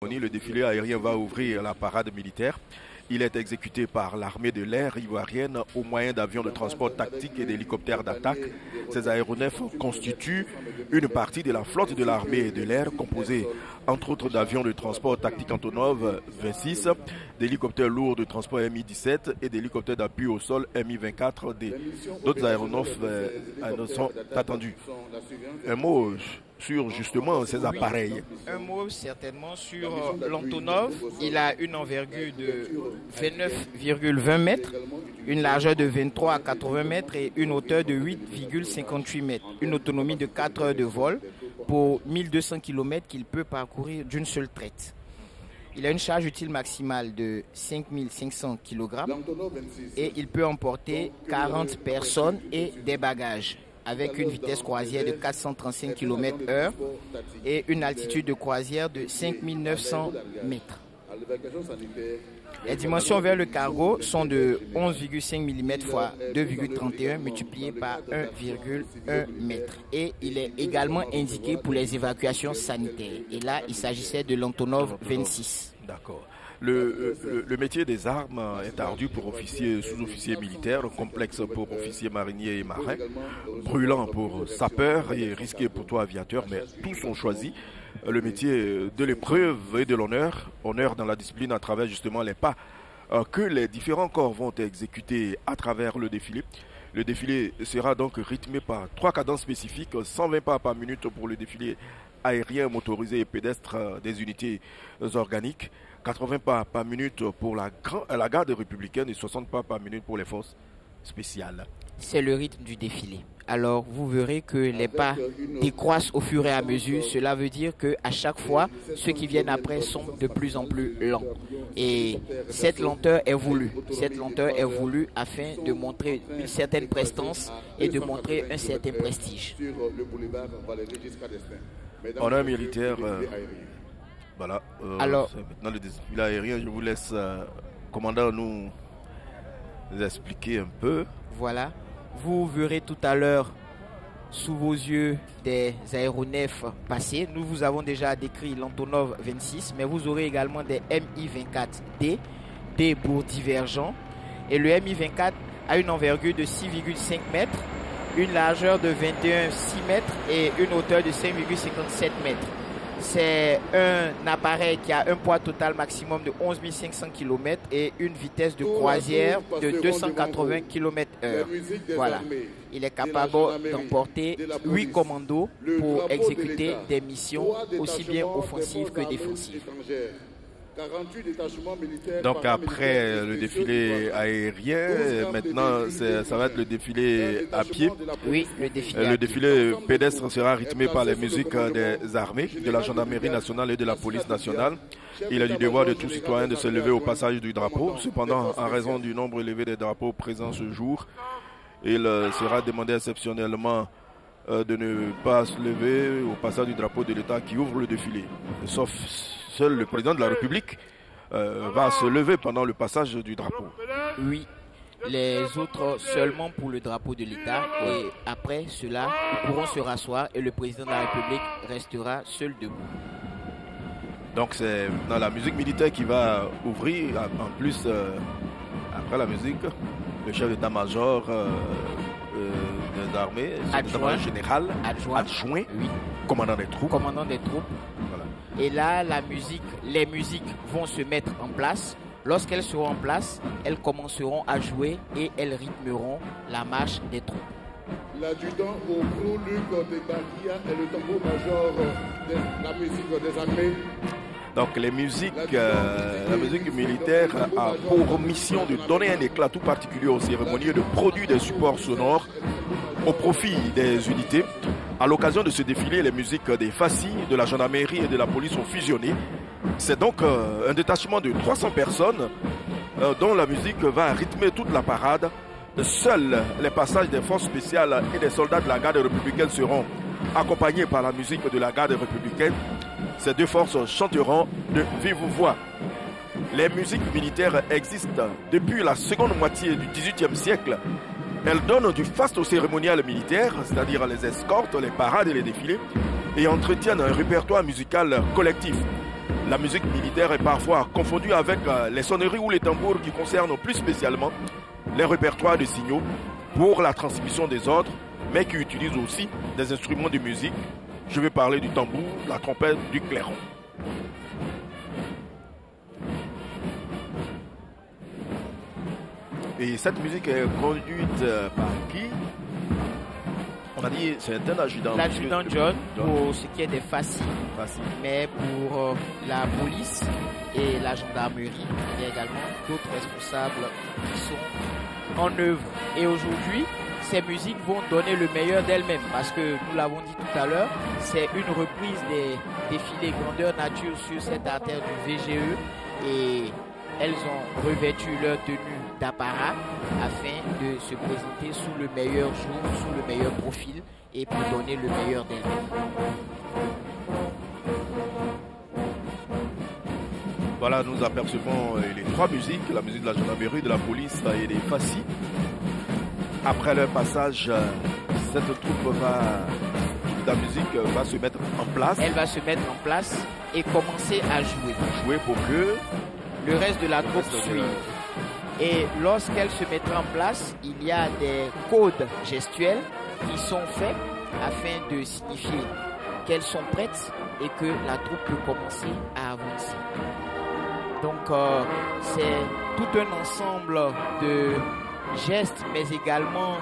Le défilé aérien va ouvrir la parade militaire. Il est exécuté par l'armée de l'air ivoirienne au moyen d'avions de transport tactique et d'hélicoptères d'attaque. Ces aéronefs constituent une partie de la flotte de l'armée de l'air composée entre autres d'avions de transport tactique Antonov 26, d'hélicoptères lourds de transport Mi-17 et d'hélicoptères d'appui au sol Mi-24D. D'autres aéronefs sont attendus. Un mot sur justement ces appareils. Un mot certainement sur l'Antonov. Il a une envergure de 29,20 mètres, une largeur de 23 à 80 mètres et une hauteur de 8,58 mètres. Une autonomie de 4 heures de vol pour 1200 km qu'il peut parcourir d'une seule traite. Il a une charge utile maximale de 5500 kg et il peut emporter 40 personnes et des bagages, avec une vitesse croisière de 435 km/h et une altitude de croisière de 5900 mètres. Les dimensions vers le cargo sont de 11,5 mm x 2,31 multiplié par 1,1 m. Et il est également indiqué pour les évacuations sanitaires. Et là, il s'agissait de l'Antonov 26. D'accord. Le métier des armes est ardu pour officiers, sous-officiers militaires, complexe pour officiers mariniers et marins, brûlant pour sapeurs et risqué pour toi aviateur, mais tous ont choisi le métier de l'épreuve et de l'honneur, honneur dans la discipline à travers justement les pas que les différents corps vont exécuter à travers le défilé. Le défilé sera donc rythmé par 3 cadences spécifiques, 120 pas par minute pour le défilé aérien, motorisé et pédestre des unités organiques, 80 pas par minute pour la garde républicaine et 60 pas par minute pour les forces spéciales. C'est le rythme du défilé. Alors vous verrez que les pas décroissent au fur et à mesure. Cela veut dire qu'à chaque fois, ceux qui viennent après sont de plus en plus lents. Et cette lenteur est voulue. Cette lenteur est voulue afin de montrer une certaine prestance et de montrer un certain prestige. Honneur militaire. Voilà. Alors, maintenant le défilé aérien, je vous laisse, commandant, nous expliquer un peu. Voilà. Vous verrez tout à l'heure sous vos yeux des aéronefs passer. Nous vous avons déjà décrit l'Antonov 26, mais vous aurez également des Mi-24D, D pour divergent. Et le Mi-24 a une envergure de 6,5 mètres, une largeur de 21,6 mètres et une hauteur de 5,57 mètres. C'est un appareil qui a un poids total maximum de 11 500 km et une vitesse de croisière de 280 km/h. Voilà. Il est capable d'emporter 8 commandos pour exécuter des missions aussi bien offensives que défensives. Donc après le défilé aérien, maintenant ça va être le défilé à pied. Oui, le défilé pédestre sera rythmé par les musiques des armées, de la gendarmerie nationale et de la police nationale. Il est du devoir de tout citoyen de se lever au passage du drapeau. Cependant, en raison du nombre élevé des drapeaux présents ce jour, il sera demandé exceptionnellement de ne pas se lever au passage du drapeau de l'État qui ouvre le défilé. Sauf seul le président de la République va se lever pendant le passage du drapeau. Oui, les autres seulement pour le drapeau de l'État. Et après cela, ils pourront se rasseoir et le président de la République restera seul debout. Donc c'est dans la musique militaire qui va ouvrir. En plus, après la musique, le chef d'état-major des armées, le général adjoint, oui. Commandant des troupes. Voilà. Et là, les musiques vont se mettre en place. Lorsqu'elles seront en place, elles commenceront à jouer et elles rythmeront la marche des troupes. L'adjudant au gros Luc de Bakia est le tambour-major de la musique des armées. Donc la musique militaire a pour mission de donner un éclat tout particulier aux cérémonies et de produire des supports sonores au profit des unités. À l'occasion de ce défilé, les musiques des FACI, de la gendarmerie et de la police ont fusionné. C'est donc un détachement de 300 personnes dont la musique va rythmer toute la parade. Seuls les passages des forces spéciales et des soldats de la garde républicaine seront accompagnés par la musique de la garde républicaine. Ces deux forces chanteront de vive voix. Les musiques militaires existent depuis la seconde moitié du XVIIIe siècle. Elles donnent du faste au cérémonial militaire, c'est-à-dire les escortes, les parades et les défilés, et entretiennent un répertoire musical collectif. la musique militaire est parfois confondue avec les sonneries ou les tambours qui concernent plus spécialement les répertoires de signaux pour la transmission des ordres, mais qui utilisent aussi des instruments de musique. Je vais parler du tambour, la trompette, du clairon. Et cette musique est conduite par qui? On a dit c'est un adjudant. L'adjudant John pour ce qui est des FACI. Mais pour la police et la gendarmerie, il y a également d'autres responsables qui sont en œuvre. Et aujourd'hui, ces musiques vont donner le meilleur d'elles-mêmes parce que nous l'avons dit tout à l'heure, c'est une reprise des défilés grandeur nature sur cette artère du VGE et elles ont revêtu leur tenue d'apparat afin de se présenter sous le meilleur jour, sous le meilleur profil et pour donner le meilleur d'elles-mêmes. Voilà, nous apercevons les trois musiques, la musique de la gendarmerie, de la police et des FACI. Après leur passage, cette troupe la musique va se mettre en place. Elle va se mettre en place et commencer à jouer. Jouer pour que le reste de la troupe suive. Et lorsqu'elle se mettra en place, il y a des codes gestuels qui sont faits afin de signifier qu'elles sont prêtes et que la troupe peut commencer à avancer. Donc c'est tout un ensemble de gestes, mais également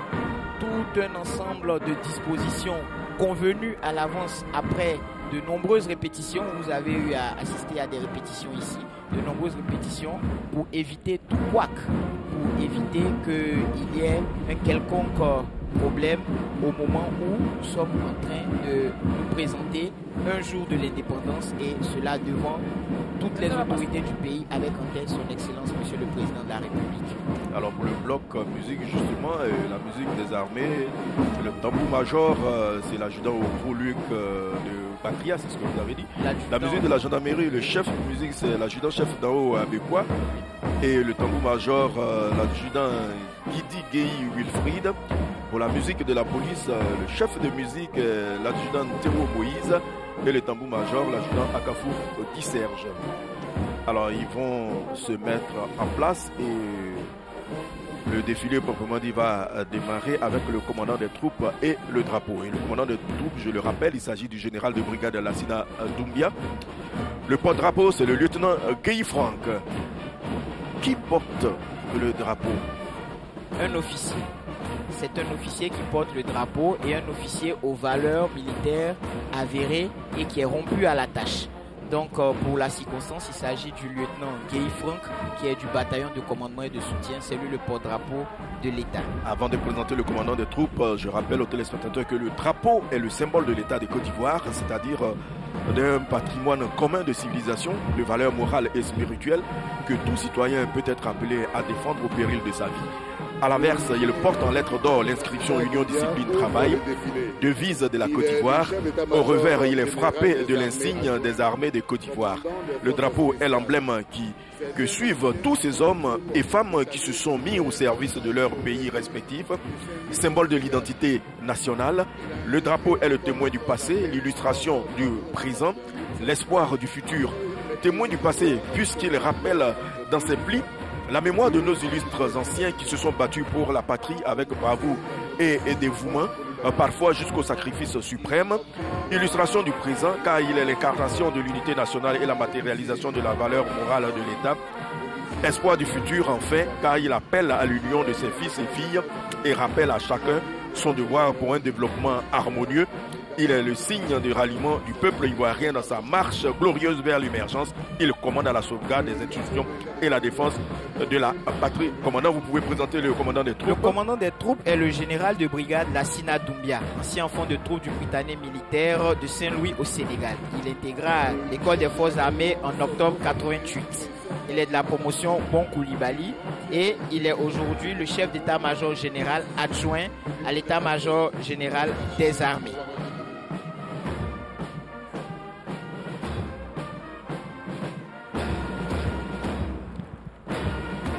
tout un ensemble de dispositions convenues à l'avance après de nombreuses répétitions. Vous avez eu à assister à des répétitions ici, de nombreuses répétitions pour éviter tout couac, pour éviter qu'il y ait un quelconque problème au moment où nous sommes en train de nous présenter un jour de l'indépendance et cela devant toutes les autorités du pays avec en tête son excellence Monsieur le Président de la République. Alors pour le bloc musique justement, la musique des armées, le tambour-major, c'est l'adjudant au gros Luc de Patria, c'est ce que vous avez dit. La musique de la gendarmerie, le chef de musique, c'est l'adjudant chef d'en haut à Bécois. Et le tambour-major, l'adjudant Guidi Guéhi Wilfried. Pour la musique de la police, le chef de musique, l'adjudant Théo Moïse. Et le tambour-major, l'adjudant Akafou Guy Serge. Alors ils vont se mettre en place et le défilé proprement dit va démarrer avec le commandant des troupes et le drapeau. Et le commandant des troupes, je le rappelle, il s'agit du général de brigade Lassina Doumbia. Le porte-drapeau, c'est le lieutenant Guy Franck. Qui porte le drapeau? Un officier. C'est un officier qui porte le drapeau et un officier aux valeurs militaires avérées et qui est rompu à la tâche. Donc pour la circonstance, il s'agit du lieutenant Guy Franck qui est du bataillon de commandement et de soutien. C'est lui le porte-drapeau de l'État. Avant de présenter le commandant des troupes, je rappelle aux téléspectateurs que le drapeau est le symbole de l'État de Côte d'Ivoire, c'est-à-dire d'un patrimoine commun de civilisation, de valeurs morales et spirituelles que tout citoyen peut être appelé à défendre au péril de sa vie. À l'inverse, il porte en lettres d'or l'inscription Union Discipline Travail, devise de la Côte d'Ivoire. Au revers, il est frappé de l'insigne des armées de Côte d'Ivoire. Le drapeau est l'emblème que suivent tous ces hommes et femmes qui se sont mis au service de leur pays respectif. Symbole de l'identité nationale, le drapeau est le témoin du passé, l'illustration du présent, l'espoir du futur. Témoin du passé, puisqu'il rappelle dans ses plis la mémoire de nos illustres anciens qui se sont battus pour la patrie avec bravoure et dévouement, parfois jusqu'au sacrifice suprême. Illustration du présent, car il est l'incarnation de l'unité nationale et la matérialisation de la valeur morale de l'État. Espoir du futur, enfin, car il appelle à l'union de ses fils et filles et rappelle à chacun son devoir pour un développement harmonieux. Il est le signe de ralliement du peuple ivoirien dans sa marche glorieuse vers l'émergence. Il commande à la sauvegarde des institutions et la défense de la patrie. Commandant, vous pouvez présenter le commandant des troupes. Le commandant des troupes est le général de brigade Lassina Doumbia, ancien enfant de troupe du Britannique militaire de Saint-Louis au Sénégal. Il intégra l'école des forces armées en octobre 88. Il est de la promotion Bon Koulibaly et il est aujourd'hui le chef d'état-major général adjoint à l'état-major général des armées.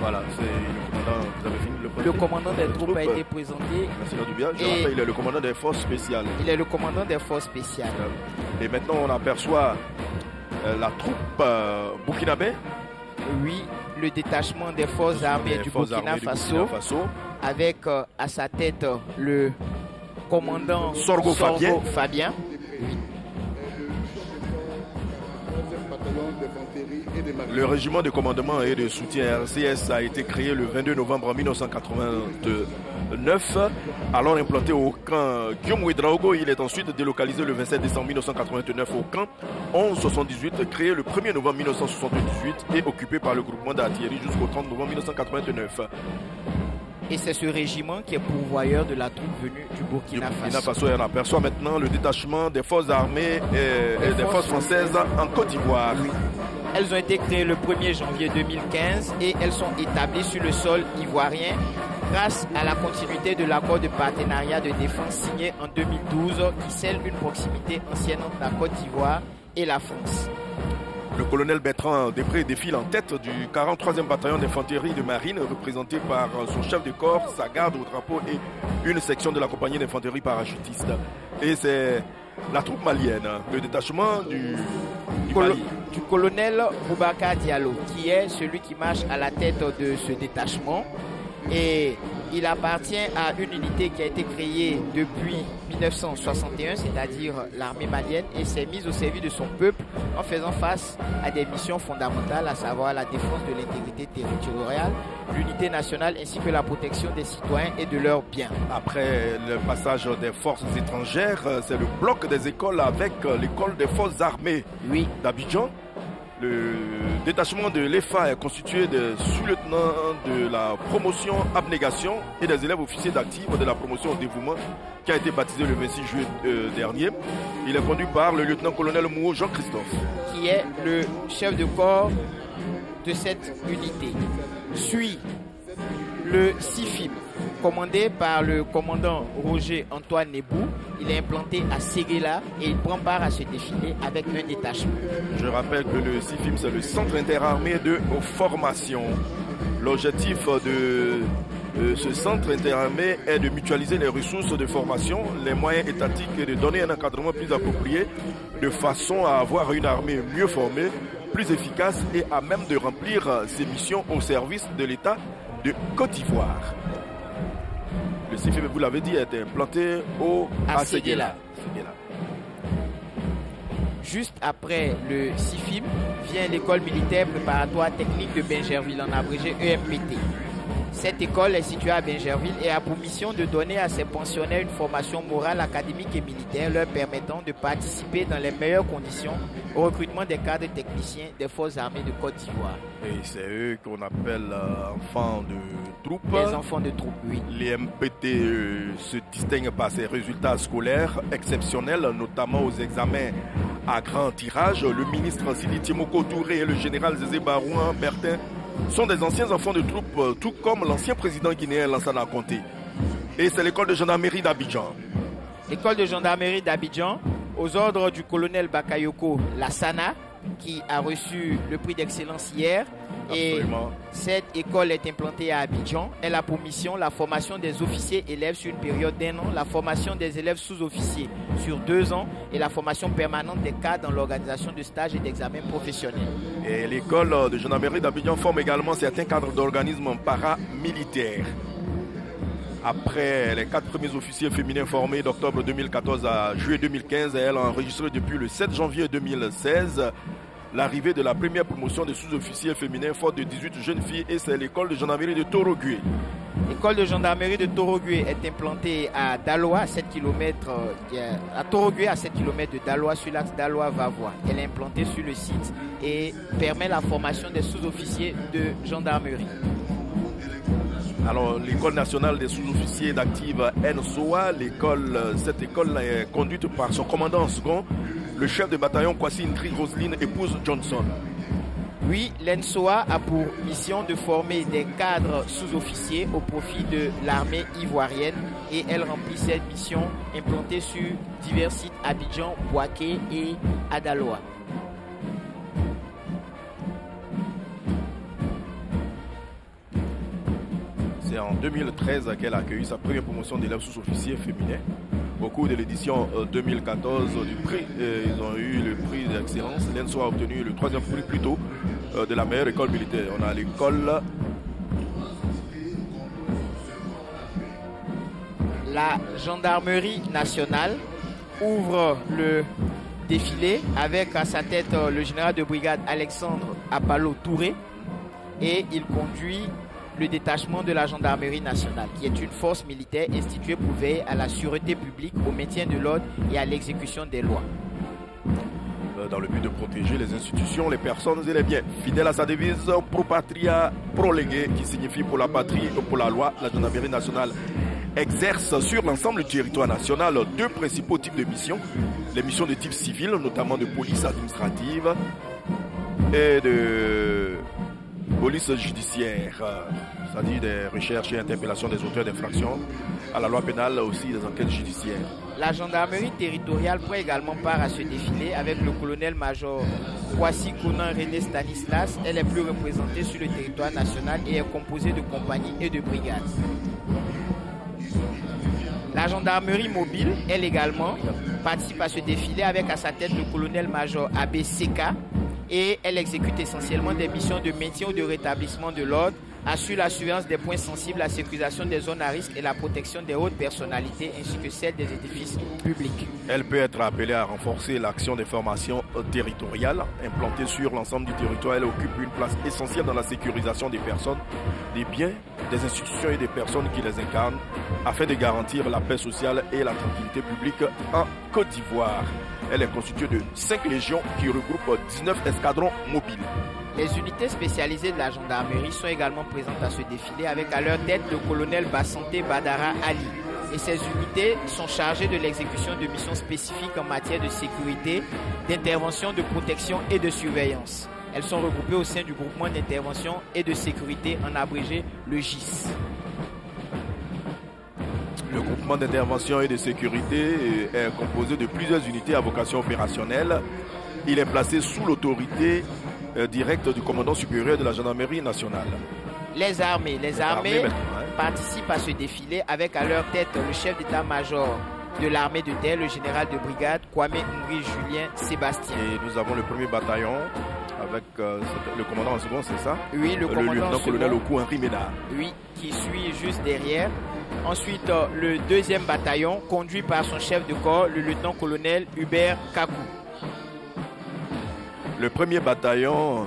Voilà, c'est le commandant, vous avez fini le commandant des troupes a été présenté. Merci Doumbia. Je rappelle, il est le commandant des forces spéciales. Il est le commandant des forces spéciales. Et maintenant, on aperçoit la troupe burkinabé. Oui, le détachement des forces armées du Burkina Faso, avec à sa tête le commandant Sorgo Fabien. Le régiment de commandement et de soutien RCS a été créé le 22 novembre 1989. Alors implanté au camp Guillaume Ouedraogo, il est ensuite délocalisé le 27 décembre 1989 au camp 1178, créé le 1er novembre 1978 et occupé par le groupement d'artillerie jusqu'au 30 novembre 1989. Et c'est ce régiment qui est pourvoyeur de la troupe venue du Burkina Faso. On aperçoit maintenant le détachement des forces armées et des forces françaises en Côte d'Ivoire. Oui. Elles ont été créées le 1er janvier 2015 et elles sont établies sur le sol ivoirien grâce à la continuité de l'accord de partenariat de défense signé en 2012 qui scelle une proximité ancienne entre la Côte d'Ivoire et la France. Le colonel Bertrand Després défile en tête du 43e bataillon d'infanterie de marine, représenté par son chef de corps, sa garde au drapeau et une section de la compagnie d'infanterie parachutiste. Et c'est la troupe malienne, le détachement du colonel Boubacar Diallo, qui est celui qui marche à la tête de ce détachement. Et il appartient à une unité qui a été créée depuis 1961, c'est-à-dire l'armée malienne, et s'est mise au service de son peuple en faisant face à des missions fondamentales, à savoir la défense de l'intégrité territoriale, l'unité nationale ainsi que la protection des citoyens et de leurs biens. Après le passage des forces étrangères, c'est le bloc des écoles avec l'école des forces armées d'Abidjan. Le détachement de l'EFA est constitué de sous-lieutenants de la promotion abnégation et des élèves officiers d'actifs de la promotion au dévouement qui a été baptisé le 26 juillet dernier. Il est conduit par le lieutenant-colonel Mouo Jean-Christophe, qui est le chef de corps de cette unité. Suit le CIFIM, commandé par le commandant Roger Antoine Nebou. Il est implanté à Séguéla et il prend part à ce défilé avec un détachement. Je rappelle que le CIFIM, c'est le Centre interarmé de formation. L'objectif de ce centre interarmé est de mutualiser les ressources de formation, les moyens étatiques et de donner un encadrement plus approprié de façon à avoir une armée mieux formée, plus efficace et à même de remplir ses missions au service de l'État de Côte d'Ivoire. Le CIFIM, vous l'avez dit, est implanté à Séguéla. Juste après le CIFIM vient l'école militaire préparatoire technique de Bingerville, en abrégé EMPT. Cette école est située à Bingerville et a pour mission de donner à ses pensionnaires une formation morale, académique et militaire leur permettant de participer dans les meilleures conditions au recrutement des cadres techniciens des forces armées de Côte d'Ivoire. Et c'est eux qu'on appelle enfants de troupe. Les enfants de troupe, oui. Les MPT se distinguent par ses résultats scolaires exceptionnels, notamment aux examens à grand tirage. Le ministre Sidi Timoko Touré et le général Zézé Barouin Bertin sont des anciens enfants de troupe, tout comme l'ancien président guinéen Lansana Conté. Et c'est l'école de gendarmerie d'Abidjan. L'école de gendarmerie d'Abidjan, aux ordres du colonel Bakayoko Lassana, qui a reçu le prix d'excellence hier. Absolument. Et cette école est implantée à Abidjan. Elle a pour mission la formation des officiers élèves sur une période d'1 an, la formation des élèves sous-officiers sur 2 ans et la formation permanente des cadres dans l'organisation de stages et d'examens professionnels. Et l'école de gendarmerie d'Abidjan forme également certains cadres d'organismes paramilitaires. Après les 4 premiers officiers féminins formés d'octobre 2014 à juillet 2015, elle a enregistré depuis le 7 janvier 2016 l'arrivée de la première promotion de sous-officiers féminins forte de 18 jeunes filles, et c'est l'école de gendarmerie de Torogué. L'école de gendarmerie de Torogué est implantée à Daloa, à 7 km, à Torogué, à 7 km de Daloa, sur l'axe Daloa-Vavois. Elle est implantée sur le site et permet la formation des sous-officiers de gendarmerie. Alors, l'école nationale des sous-officiers d'active NSOA, cette école est conduite par son commandant en second, le chef de bataillon Kwasi Ntri Roseline, épouse Johnson. Oui, l'ENSOA a pour mission de former des cadres sous-officiers au profit de l'armée ivoirienne, et elle remplit cette mission implantée sur divers sites Abidjan, Bouaké et Adaloa. C'est en 2013 qu'elle a accueilli sa première promotion d'élèves sous-officiers féminins. au cours de l'édition 2014 du prix. Ils ont eu le prix d'excellence. L'ENSO a obtenu le 3e prix plutôt de la meilleure école militaire. On a l'école... La gendarmerie nationale ouvre le défilé avec à sa tête le général de brigade Alexandre Apalo Touré et il conduit le détachement de la gendarmerie nationale qui est une force militaire instituée pour veiller à la sûreté publique, au maintien de l'ordre et à l'exécution des lois. Dans le but de protéger les institutions, les personnes et les biens. Fidèle à sa devise Pro Patria, Pro Lege, qui signifie pour la patrie et pour la loi, la gendarmerie nationale exerce sur l'ensemble du territoire national 2 principaux types de missions. Les missions de type civil, notamment de police administrative et de police judiciaire, c'est-à-dire des recherches et interpellations des auteurs d'infractions à la loi pénale, aussi des enquêtes judiciaires. La gendarmerie territoriale prend également part à ce défilé avec le colonel-major Kwasi Konan René Stanislas. Elle est plus représentée sur le territoire national et est composée de compagnies et de brigades. La gendarmerie mobile, elle également, participe à ce défilé avec à sa tête le colonel-major Abbé Seka et elle exécute essentiellement des missions de maintien ou de rétablissement de l'ordre, assure la surveillance des points sensibles, la sécurisation des zones à risque et la protection des hautes personnalités ainsi que celle des édifices publics. Elle peut être appelée à renforcer l'action des formations territoriales implantées sur l'ensemble du territoire. Elle occupe une place essentielle dans la sécurisation des personnes, des biens, des institutions et des personnes qui les incarnent afin de garantir la paix sociale et la tranquillité publique en Côte d'Ivoire. Elle est constituée de 5 légions qui regroupent 19 escadrons mobiles. Les unités spécialisées de la gendarmerie sont également présentes à ce défilé avec à leur tête le colonel Bassanté Badara Ali. Et ces unités sont chargées de l'exécution de missions spécifiques en matière de sécurité, d'intervention, de protection et de surveillance. Elles sont regroupées au sein du groupement d'intervention et de sécurité, en abrégé le GIS. Le groupement d'intervention et de sécurité est composé de plusieurs unités à vocation opérationnelle. Il est placé sous l'autorité directe du commandant supérieur de la gendarmerie nationale. Les armées participent à ce défilé avec à leur tête le chef d'état-major de l'armée de terre, le général de brigade Kwame Ngui Julien Sébastien. Et nous avons le premier bataillon avec le commandant en second, c'est ça? Oui, le commandant lieutenant-colonel Oku Henri Ménard. Oui, qui suit juste derrière. Ensuite, le 2e bataillon, conduit par son chef de corps, le lieutenant-colonel Hubert Kakou. Le premier bataillon,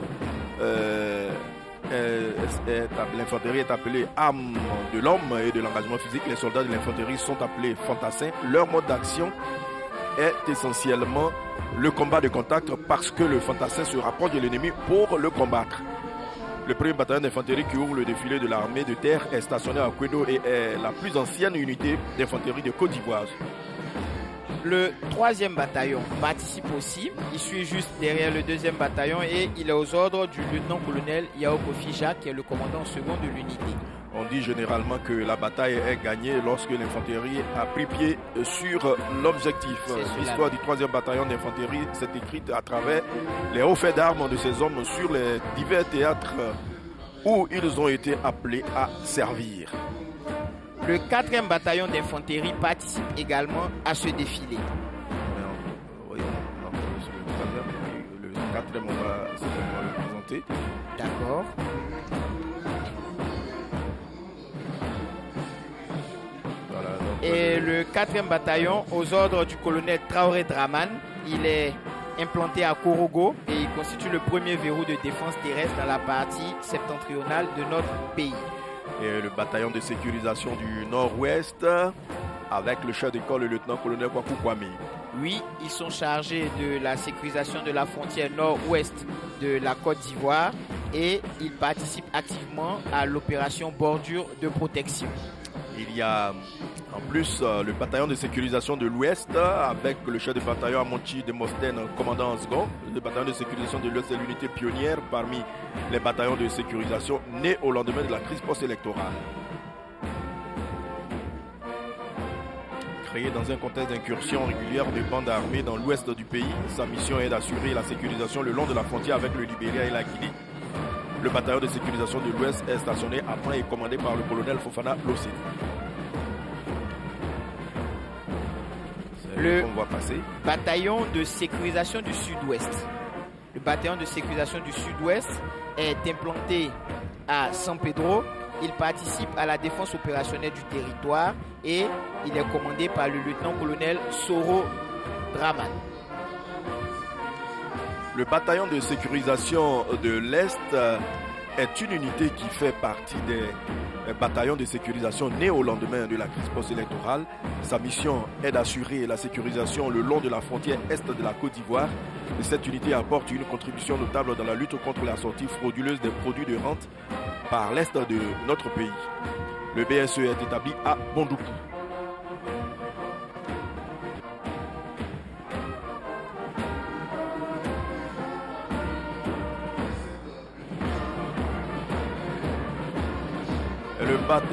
l'infanterie est appelée âme de l'homme et de l'engagement physique. Les soldats de l'infanterie sont appelés fantassins. Leur mode d'action est essentiellement le combat de contact parce que le fantassin se rapproche de l'ennemi pour le combattre. Le premier bataillon d'infanterie qui ouvre le défilé de l'armée de terre est stationné à Kwedo et est la plus ancienne unité d'infanterie de Côte d'Ivoire. Le 3e bataillon participe aussi. Il suit juste derrière le 2e bataillon et il est aux ordres du lieutenant-colonel Yao Kofi Jacques, qui est le commandant second de l'unité. On dit généralement que la bataille est gagnée lorsque l'infanterie a pris pied sur l'objectif. L'histoire du 3e bataillon d'infanterie s'est écrite à travers les hauts faits d'armes de ces hommes sur les divers théâtres où ils ont été appelés à servir. Le 4e bataillon d'infanterie participe également à ce défilé. Oui, le 4e, on va le présenter. D'accord. Voilà, et le 4e bataillon, aux ordres du colonel Traoré Draman, il est implanté à Korogo et il constitue le premier verrou de défense terrestre dans la partie septentrionale de notre pays. Et le bataillon de sécurisation du Nord-Ouest avec le chef d'école, le lieutenant-colonel Kwaku Kwame. Oui, ils sont chargés de la sécurisation de la frontière nord-ouest de la Côte d'Ivoire et ils participent activement à l'opération bordure de protection. Il y a en plus le bataillon de sécurisation de l'Ouest avec le chef de bataillon Amonchi de Mostène, commandant en second. Le bataillon de sécurisation de l'Ouest est l'unité pionnière parmi les bataillons de sécurisation nés au lendemain de la crise post-électorale. Créé dans un contexte d'incursion régulière des bandes armées dans l'ouest du pays, sa mission est d'assurer la sécurisation le long de la frontière avec le Libéria et la Guinée. Le bataillon de sécurisation de l'Ouest est stationné à Pan et commandé par le colonel Fofana Lossé. Le qu'on va passer. bataillon de sécurisation du Sud-Ouest. Le bataillon de sécurisation du Sud-Ouest est implanté à San Pedro. Il participe à la défense opérationnelle du territoire et il est commandé par le lieutenant-colonel Soro Draman. Le bataillon de sécurisation de l'Est est une unité qui fait partie des bataillons de sécurisation nés au lendemain de la crise post-électorale. Sa mission est d'assurer la sécurisation le long de la frontière est de la Côte d'Ivoire. Et cette unité apporte une contribution notable dans la lutte contre la sortie frauduleuse des produits de rente par l'Est de notre pays. Le BSE est établi à Bondoukou.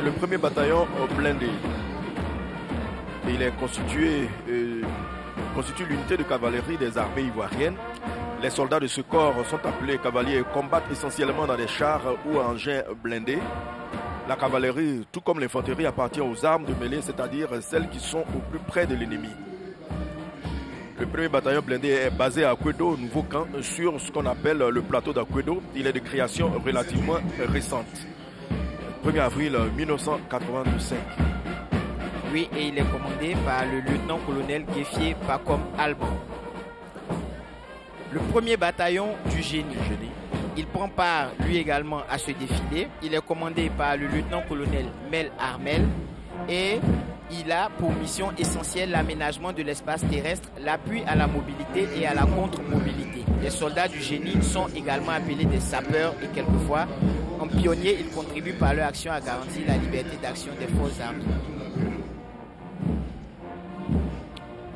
Le premier bataillon blindé. Il est constitue l'unité de cavalerie des armées ivoiriennes. Les soldats de ce corps sont appelés cavaliers et combattent essentiellement dans des chars ou engins blindés. La cavalerie, tout comme l'infanterie, appartient aux armes de mêlée, c'est-à-dire celles qui sont au plus près de l'ennemi. Le premier bataillon blindé est basé à Akwedo, nouveau camp, sur ce qu'on appelle le plateau d'Akwedo. Il est de création relativement récente. 1er avril 1985. Oui, et il est commandé par le lieutenant-colonel Gueffier Pacom Alban. Le premier bataillon du génie. Il prend part lui également à ce défilé. Il est commandé par le lieutenant-colonel Mel Armel et il a pour mission essentielle l'aménagement de l'espace terrestre, l'appui à la mobilité et à la contre-mobilité. Les soldats du génie sont également appelés des sapeurs et quelquefois, en pionniers, ils contribuent par leur action à garantir la liberté d'action des forces armées.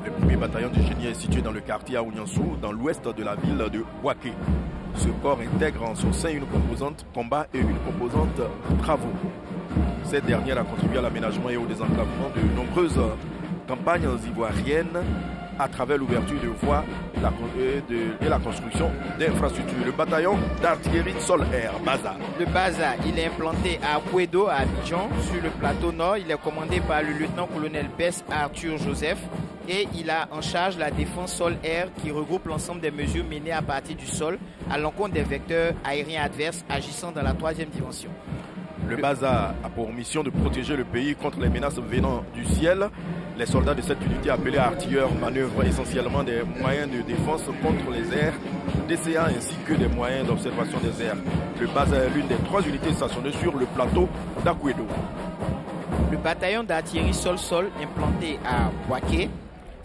Le premier bataillon du génie est situé dans le quartier Aouniansou, dans l'ouest de la ville de Ouaké. Ce corps intègre en son sein une composante combat et une composante travaux. Cette dernière a contribué à l'aménagement et au désenclavement de nombreuses campagnes ivoiriennes à travers l'ouverture de voies et la construction d'infrastructures. Le bataillon d'artillerie sol-air, BASA. Le BASA, il est implanté à Akwedo, à Abidjan, sur le plateau nord. Il est commandé par le lieutenant-colonel Bess Arthur Joseph et il a en charge la défense sol-air qui regroupe l'ensemble des mesures menées à partir du sol à l'encontre des vecteurs aériens adverses agissant dans la 3e dimension. Le BASA a pour mission de protéger le pays contre les menaces venant du ciel. Les soldats de cette unité appelés artilleurs manœuvrent essentiellement des moyens de défense contre les airs, DCA ainsi que des moyens d'observation des airs. Le BASA est l'une des 3 unités stationnées sur le plateau d'Akwedo. Le bataillon d'artillerie sol-sol implanté à Ouaké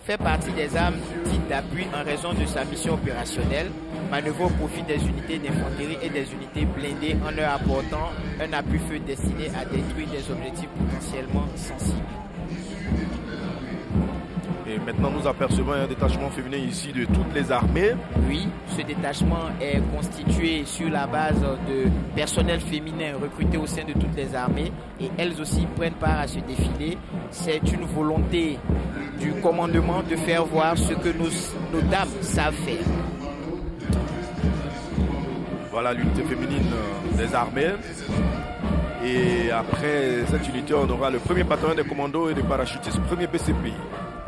fait partie des armes dites d'appui en raison de sa mission opérationnelle, manœuvre au profit des unités d'infanterie et des unités blindées en leur apportant un appui-feu destiné à détruire des objectifs potentiellement sensibles. Et maintenant, nous apercevons un détachement féminin ici de toutes les armées. Oui, ce détachement est constitué sur la base de personnel féminin recruté au sein de toutes les armées et elles aussi prennent part à ce défilé. C'est une volonté du commandement de faire voir ce que nos dames savent faire. Voilà l'unité féminine des armées. Et après cette unité, on aura le premier bataillon des commandos et des parachutistes, premier BCP.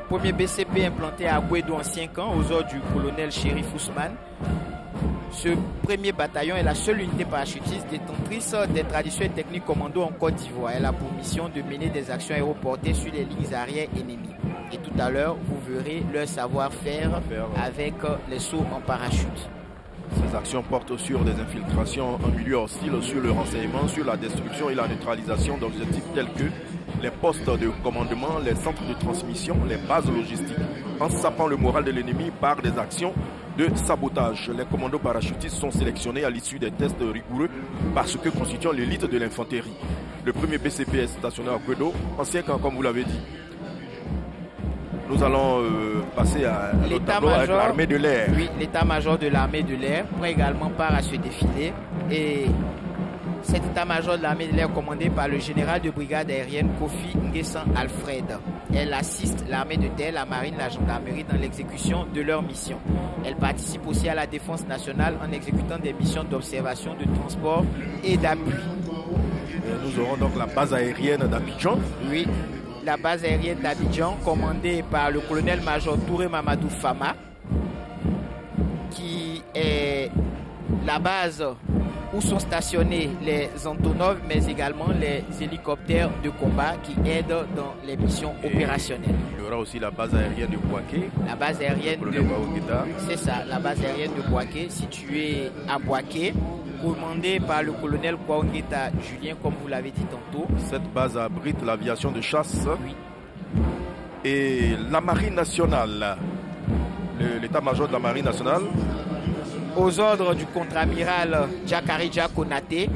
Le premier BCP implanté à Akwedo en 5 ans aux ordres du colonel Chérif Ousmane. Ce premier bataillon est la seule unité parachutiste détentrice des traditions et techniques commando en Côte d'Ivoire. Elle a pour mission de mener des actions aéroportées sur les lignes arrières ennemies. Et tout à l'heure, vous verrez leur savoir-faire avec les sauts en parachute. Ces actions portent sur des infiltrations en milieu hostile, sur le renseignement, sur la destruction et la neutralisation d'objectifs tels que les postes de commandement, les centres de transmission, les bases logistiques, en sapant le moral de l'ennemi par des actions de sabotage. Les commandos parachutistes sont sélectionnés à l'issue des tests rigoureux parce que constituant l'élite de l'infanterie. Le premier BCP est stationné à Akwedo, en 5 ans comme vous l'avez dit. Nous allons passer à tableau avec l'armée de l'air. Oui, l'état-major de l'armée de l'air prend également part à ce défilé. Et cet état-major de l'armée de l'air commandé par le général de brigade aérienne Kofi Nguessan Alfred. Elle assiste l'armée de terre, la marine, la gendarmerie dans l'exécution de leurs missions. Elle participe aussi à la défense nationale en exécutant des missions d'observation, de transport et d'appui. Nous aurons donc la base aérienne d'Abidjan. Oui. la base aérienne d'Abidjan, commandée par le colonel-major Touré Mamadou Fama, qui est la base où sont stationnés les Antonov, mais également les hélicoptères de combat qui aident dans les missions opérationnelles. Il y aura aussi la base aérienne de Boaké. La base aérienne de c'est ça, la base aérienne de Boaké, située à Boaké, commandée par le colonel Kwaongeta Julien, comme vous l'avez dit tantôt. Cette base abrite l'aviation de chasse. Oui. Et la Marine nationale, l'état-major de la Marine nationale, aux ordres du contre-amiral Djakarija Konaté,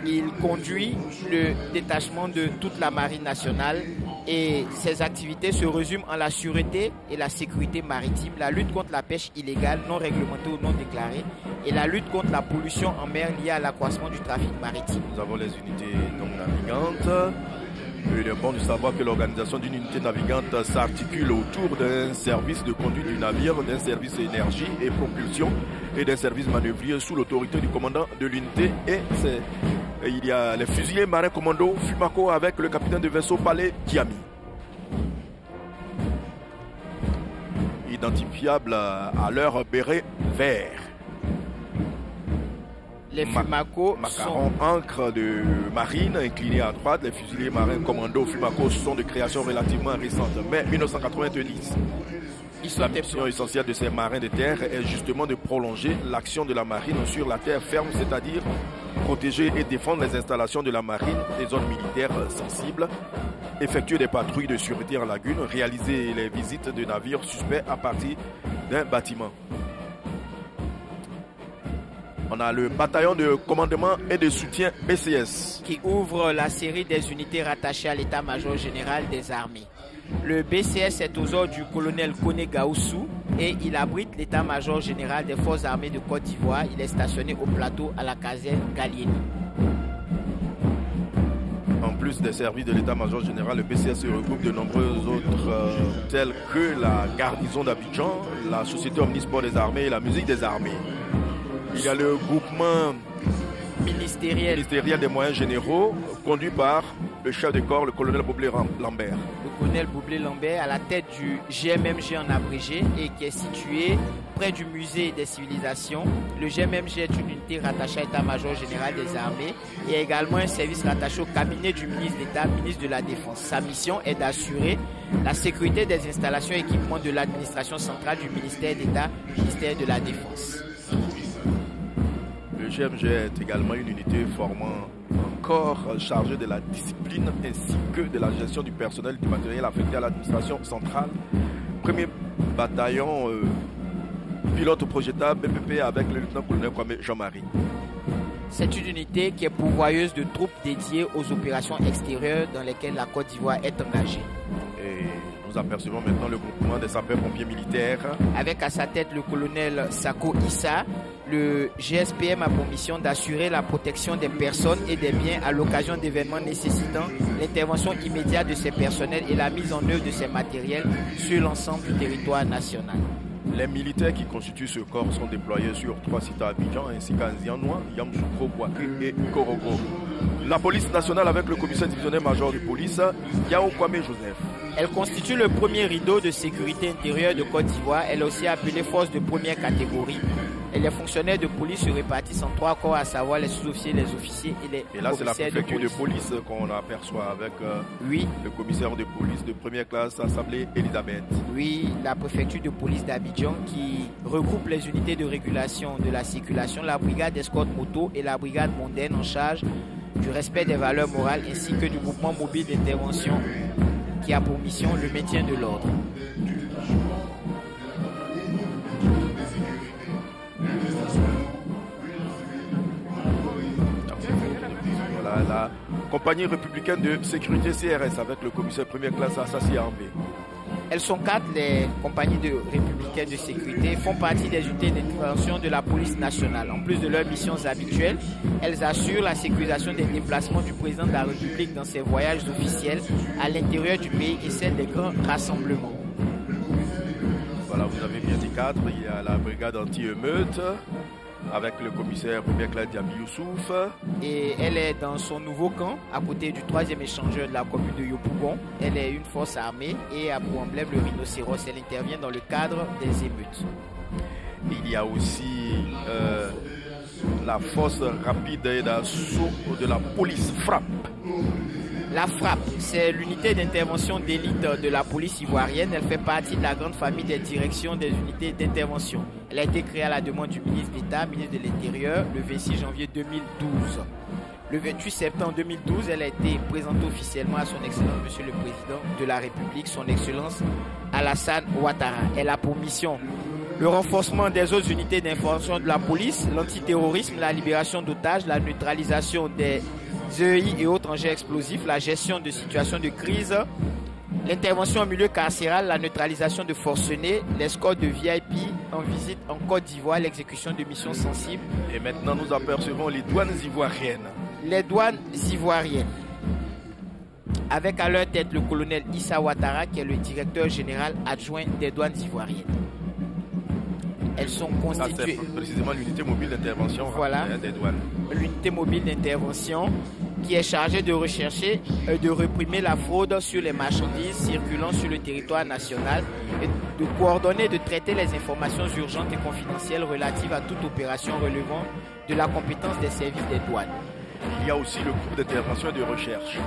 il conduit le détachement de toute la Marine nationale et ses activités se résument en la sûreté et la sécurité maritime, la lutte contre la pêche illégale, non réglementée ou non déclarée et la lutte contre la pollution en mer liée à l'accroissement du trafic maritime. Nous avons les unités non navigantes. Il est bon de savoir que l'organisation d'une unité navigante s'articule autour d'un service de conduite du navire, d'un service énergie et propulsion et d'un service manœuvrier sous l'autorité du commandant de l'unité. Et il y a les fusiliers marins commando Fumako avec le capitaine de vaisseau Palais Diami. Identifiable à leur béret vert. Les Fumako macaron encre de marine incliné à droite. Les fusiliers marins commando Fumako sont de création relativement récente, mai 1990. La mission essentielle de ces marins de terre est justement de prolonger l'action de la marine sur la terre ferme, c'est-à-dire protéger et défendre les installations de la marine, les zones militaires sensibles, effectuer des patrouilles de sûreté en lagune, réaliser les visites de navires suspects à partir d'un bâtiment. On a le bataillon de commandement et de soutien BCS qui ouvre la série des unités rattachées à l'état-major général des armées. Le BCS est aux ordres du colonel Kone Gaoussou et il abrite l'état-major général des forces armées de Côte d'Ivoire. Il est stationné au plateau à la caserne Gallieni. En plus des services de l'état-major général, le BCS se regroupe de nombreux autres tels que la garnison d'Abidjan, la société omnisport des armées et la musique des armées. Il y a le groupement ministériel des moyens généraux conduit par le chef de corps, le colonel Boublé Lambert. Le colonel Boublé Lambert à la tête du GMMG en abrégé et qui est situé près du musée des civilisations. Le GMMG est une unité rattachée à l'état-major général des armées et également un service rattaché au cabinet du ministre d'État, ministre de la Défense. Sa mission est d'assurer la sécurité des installations et équipements de l'administration centrale du ministère d'État, ministère de la Défense. Le GMG est également une unité formant un corps chargé de la discipline ainsi que de la gestion du personnel et du matériel affecté à l'administration centrale. Premier bataillon pilote projetable BPP avec le lieutenant-colonel Kwame Jean-Marie. C'est une unité qui est pourvoyeuse de troupes dédiées aux opérations extérieures dans lesquelles la Côte d'Ivoire est engagée. Et nous apercevons maintenant le groupement des sapeurs-pompiers militaires. Avec à sa tête le colonel Sako Issa, le GSPM a pour mission d'assurer la protection des personnes et des biens à l'occasion d'événements nécessitant l'intervention immédiate de ces personnels et la mise en œuvre de ces matériels sur l'ensemble du territoire national. Les militaires qui constituent ce corps sont déployés sur 3 sites à Abidjan ainsi qu'à Nzianoua, Yamoussoukro, Boaké et Korogo. La police nationale avec le commissaire divisionnaire major de police, Yao Kwame Joseph. Elle constitue le premier rideau de sécurité intérieure de Côte d'Ivoire. Elle est aussi appelée force de première catégorie. Et les fonctionnaires de police se répartissent en 3 corps, à savoir les sous-officiers, les officiers et les commissaires. Et là, c'est la préfecture de police qu'on aperçoit avec le commissaire de police de première classe, Assemblée Elisabeth. Oui, la préfecture de police d'Abidjan qui regroupe les unités de régulation de la circulation, la brigade d'escorte moto et la brigade mondaine en charge du respect des valeurs morales ainsi que du groupement mobile d'intervention qui a pour mission le maintien de l'ordre. Voilà la compagnie républicaine de sécurité CRS avec le commissaire première classe Assassi Armé. Elles sont 4, les compagnies républicaines de sécurité, font partie des unités d'intervention de la police nationale. En plus de leurs missions habituelles, elles assurent la sécurisation des déplacements du président de la République dans ses voyages officiels à l'intérieur du pays et celle des grands rassemblements. Voilà, vous avez bien dit 4. Il y a la brigade anti-émeute, avec le commissaire Premier Claude Diaby Youssouf. Et elle est dans son nouveau camp, à côté du 3e échangeur de la commune de Yopougon. Elle est une force armée et a pour emblème le rhinocéros. Elle intervient dans le cadre des émeutes. Il y a aussi la force rapide et d'assaut de la police FRAPP. La FRAPP, c'est l'unité d'intervention d'élite de la police ivoirienne. Elle fait partie de la grande famille des directions des unités d'intervention. Elle a été créée à la demande du ministre d'État, ministre de l'Intérieur, le 26 janvier 2012. Le 28 septembre 2012, elle a été présentée officiellement à son Excellence, Monsieur le Président de la République, son Excellence Alassane Ouattara. Elle a pour mission le renforcement des autres unités d'information de la police, l'antiterrorisme, la libération d'otages, la neutralisation des EI et autres engins explosifs, la gestion de situations de crise, l'intervention en milieu carcéral, la neutralisation de forcenés, l'escorte de VIP en visite en Côte d'Ivoire, l'exécution de missions sensibles. Et maintenant, nous apercevons les douanes ivoiriennes. Les douanes ivoiriennes. Avec à leur tête le colonel Issa Ouattara, qui est le directeur général adjoint des douanes ivoiriennes. Elles sont constituées... Ça, c'est précisément l'unité mobile d'intervention, voilà, des douanes. L'unité mobile d'intervention qui est chargée de rechercher et de réprimer la fraude sur les marchandises circulant sur le territoire national et de coordonner et de traiter les informations urgentes et confidentielles relatives à toute opération relevant de la compétence des services des douanes. Il y a aussi le groupe d'intervention et de recherche.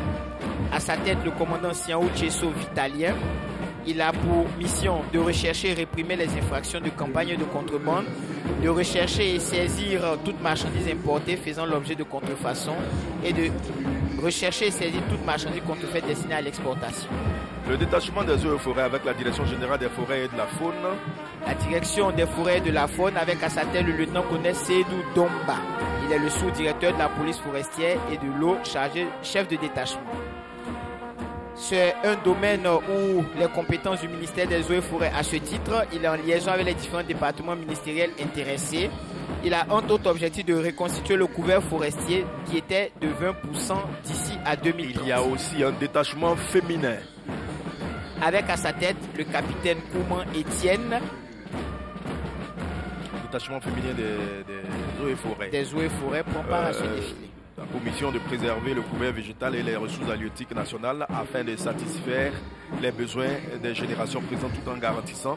À sa tête, le commandant Siaou Tchesso Vitalien. Il a pour mission de rechercher et réprimer les infractions de campagne de contrebande, de rechercher et saisir toute marchandise importée faisant l'objet de contrefaçon et de rechercher et saisir toute marchandise contrefaite destinée à l'exportation. Le détachement des eaux et forêts avec la direction générale des forêts et de la faune. La direction des forêts et de la faune avec à sa tête le lieutenant-colonel Seydou Domba. Il est le sous-directeur de la police forestière et de l'eau, chargé chef de détachement. C'est un domaine où les compétences du ministère des Eaux et Forêts, à ce titre, il est en liaison avec les différents départements ministériels intéressés. Il a un autre objectif de reconstituer le couvert forestier qui était de 20% d'ici à 2030. Il y a aussi un détachement féminin. Avec à sa tête le capitaine Kouman Étienne. Détachement féminin des eaux et forêts. Des eaux et forêts prend part à ce défilé. La commission de préserver le couvert végétal et les ressources halieutiques nationales afin de satisfaire les besoins des générations présentes tout en garantissant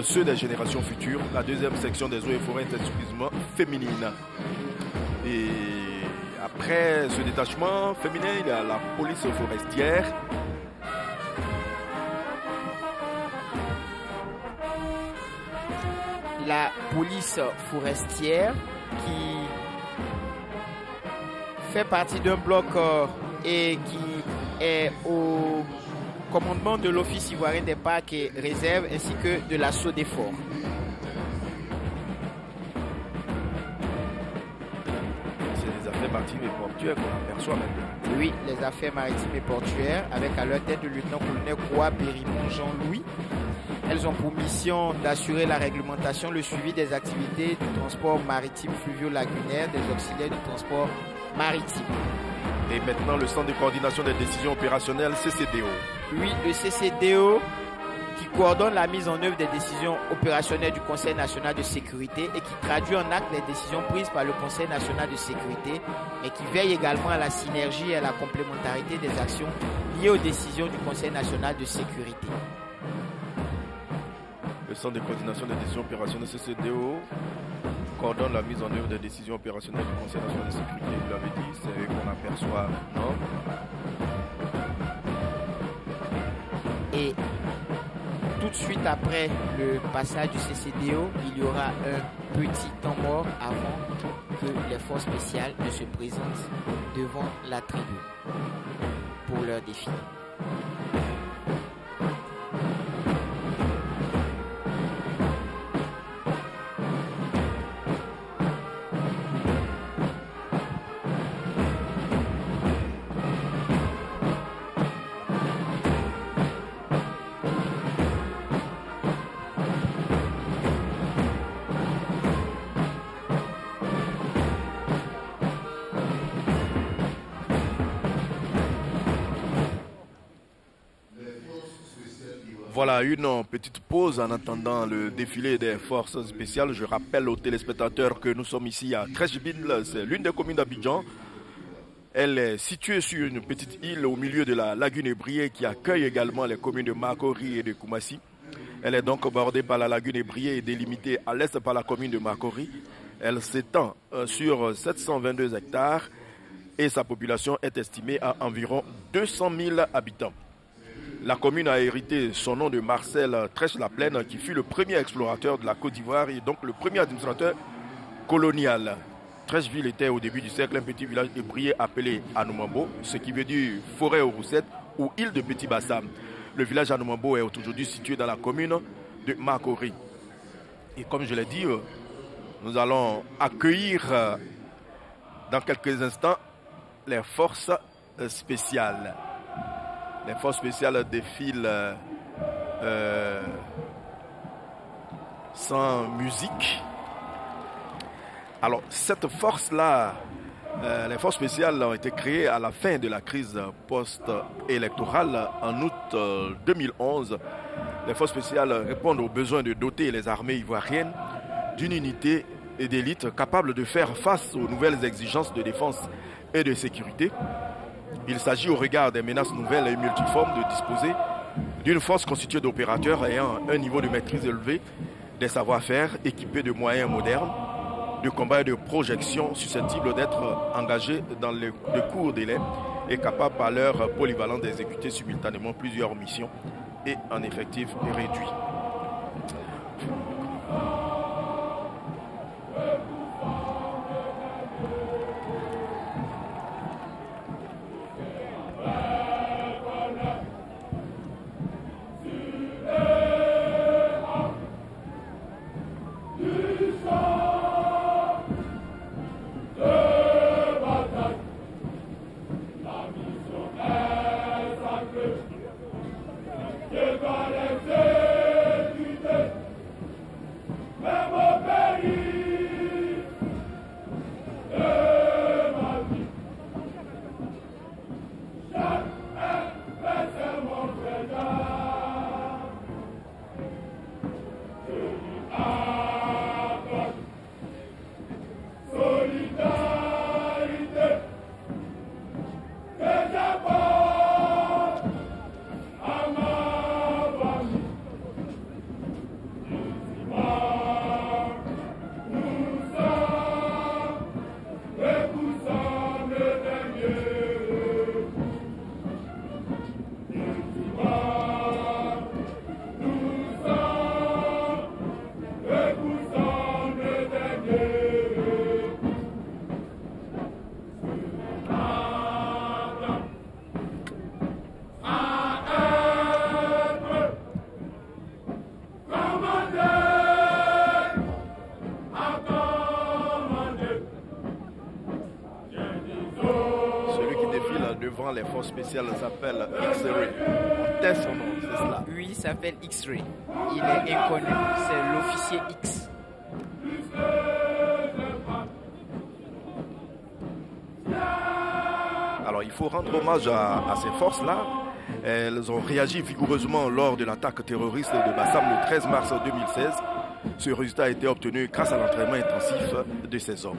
ceux des générations futures. La deuxième section des eaux et forêts est exclusivement féminine. Et après ce détachement féminin, il y a la police forestière. La police forestière qui fait partie d'un bloc et qui est au commandement de l'Office ivoirien des parcs et réserves ainsi que de l'assaut des forts. C'est les affaires maritimes et portuaires qu'on aperçoit maintenant. Oui, les affaires maritimes et portuaires avec à leur tête le lieutenant-colonel Croix Périmon Jean-Louis. Elles ont pour mission d'assurer la réglementation, le suivi des activités du transport maritime fluvio-lagunaire, des auxiliaires du transport maritime. Et maintenant, le Centre de coordination des décisions opérationnelles, CCDO. Oui, le CCDO qui coordonne la mise en œuvre des décisions opérationnelles du Conseil national de sécurité et qui traduit en acte les décisions prises par le Conseil national de sécurité et qui veille également à la synergie et à la complémentarité des actions liées aux décisions du Conseil national de sécurité. Le Centre de coordination des décisions opérationnelles CCDO coordonne la mise en œuvre des décisions opérationnelles du Conseil national de sécurité. Vous l'avez dit, c'est eux qu'on aperçoit, non? Et tout de suite après le passage du CCDO, il y aura un petit temps mort avant que les forces spéciales ne se présentent devant la tribu pour leur défi. Voilà une petite pause en attendant le défilé des forces spéciales. Je rappelle aux téléspectateurs que nous sommes ici à Trècheville, c'est l'une des communes d'Abidjan. Elle est située sur une petite île au milieu de la lagune Ébrié qui accueille également les communes de Makori et de Koumassi. Elle est donc bordée par la lagune Ébrié et délimitée à l'est par la commune de Makori. Elle s'étend sur 722 hectares et sa population est estimée à environ 200 000 habitants. La commune a hérité son nom de Marcel Trèche-la-Plaine qui fut le premier explorateur de la Côte d'Ivoire et donc le premier administrateur colonial. Trècheville était au début du siècle un petit village ébrié appelé Anoumambo, ce qui veut dire forêt aux roussettes ou île de Petit Bassam. Le village Anoumambo est aujourd'hui situé dans la commune de Makori. Et comme je l'ai dit, nous allons accueillir dans quelques instants les forces spéciales. Les forces spéciales défilent sans musique. Alors, cette force-là, les forces spéciales ont été créées à la fin de la crise post-électorale en août 2011. Les forces spéciales répondent aux besoins de doter les armées ivoiriennes d'une unité et d'élite capable de faire face aux nouvelles exigences de défense et de sécurité. Il s'agit au regard des menaces nouvelles et multiformes de disposer d'une force constituée d'opérateurs ayant un niveau de maîtrise élevé, des savoir-faire équipés de moyens modernes, de combat et de projection susceptibles d'être engagés dans de courts délais et capables par leur polyvalence d'exécuter simultanément plusieurs missions et en effectif réduit. Les forces spéciales s'appellent X-Ray. On teste son nom, c'est cela. Oui, il s'appelle X-Ray. Il est inconnu, c'est l'officier X. Alors il faut rendre hommage à ces forces-là. Elles ont réagi vigoureusement lors de l'attaque terroriste de Bassam le 13 mars 2016. Ce résultat a été obtenu grâce à l'entraînement intensif de ces hommes.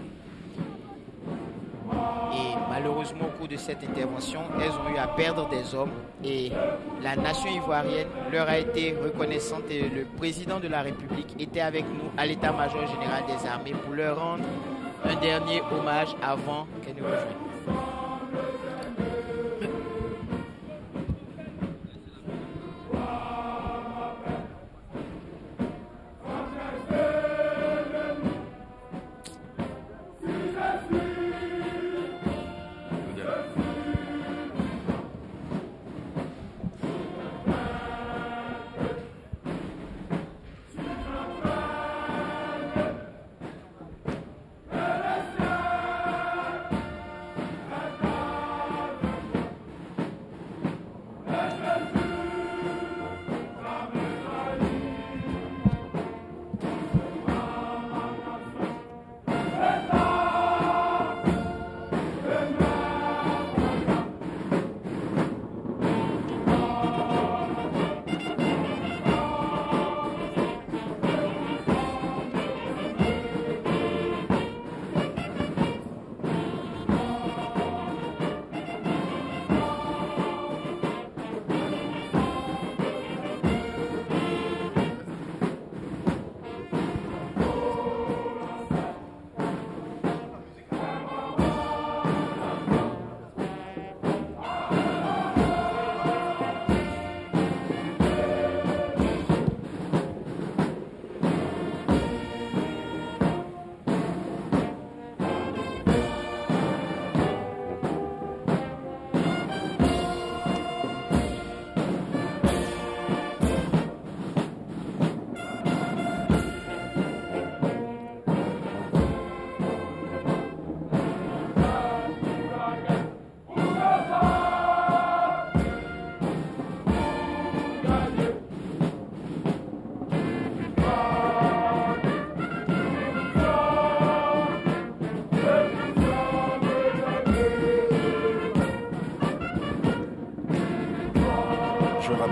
Malheureusement, au cours de cette intervention, elles ont eu à perdre des hommes et la nation ivoirienne leur a été reconnaissante et le président de la République était avec nous à l'état-major général des armées pour leur rendre un dernier hommage avant qu'elles ne rejoignent.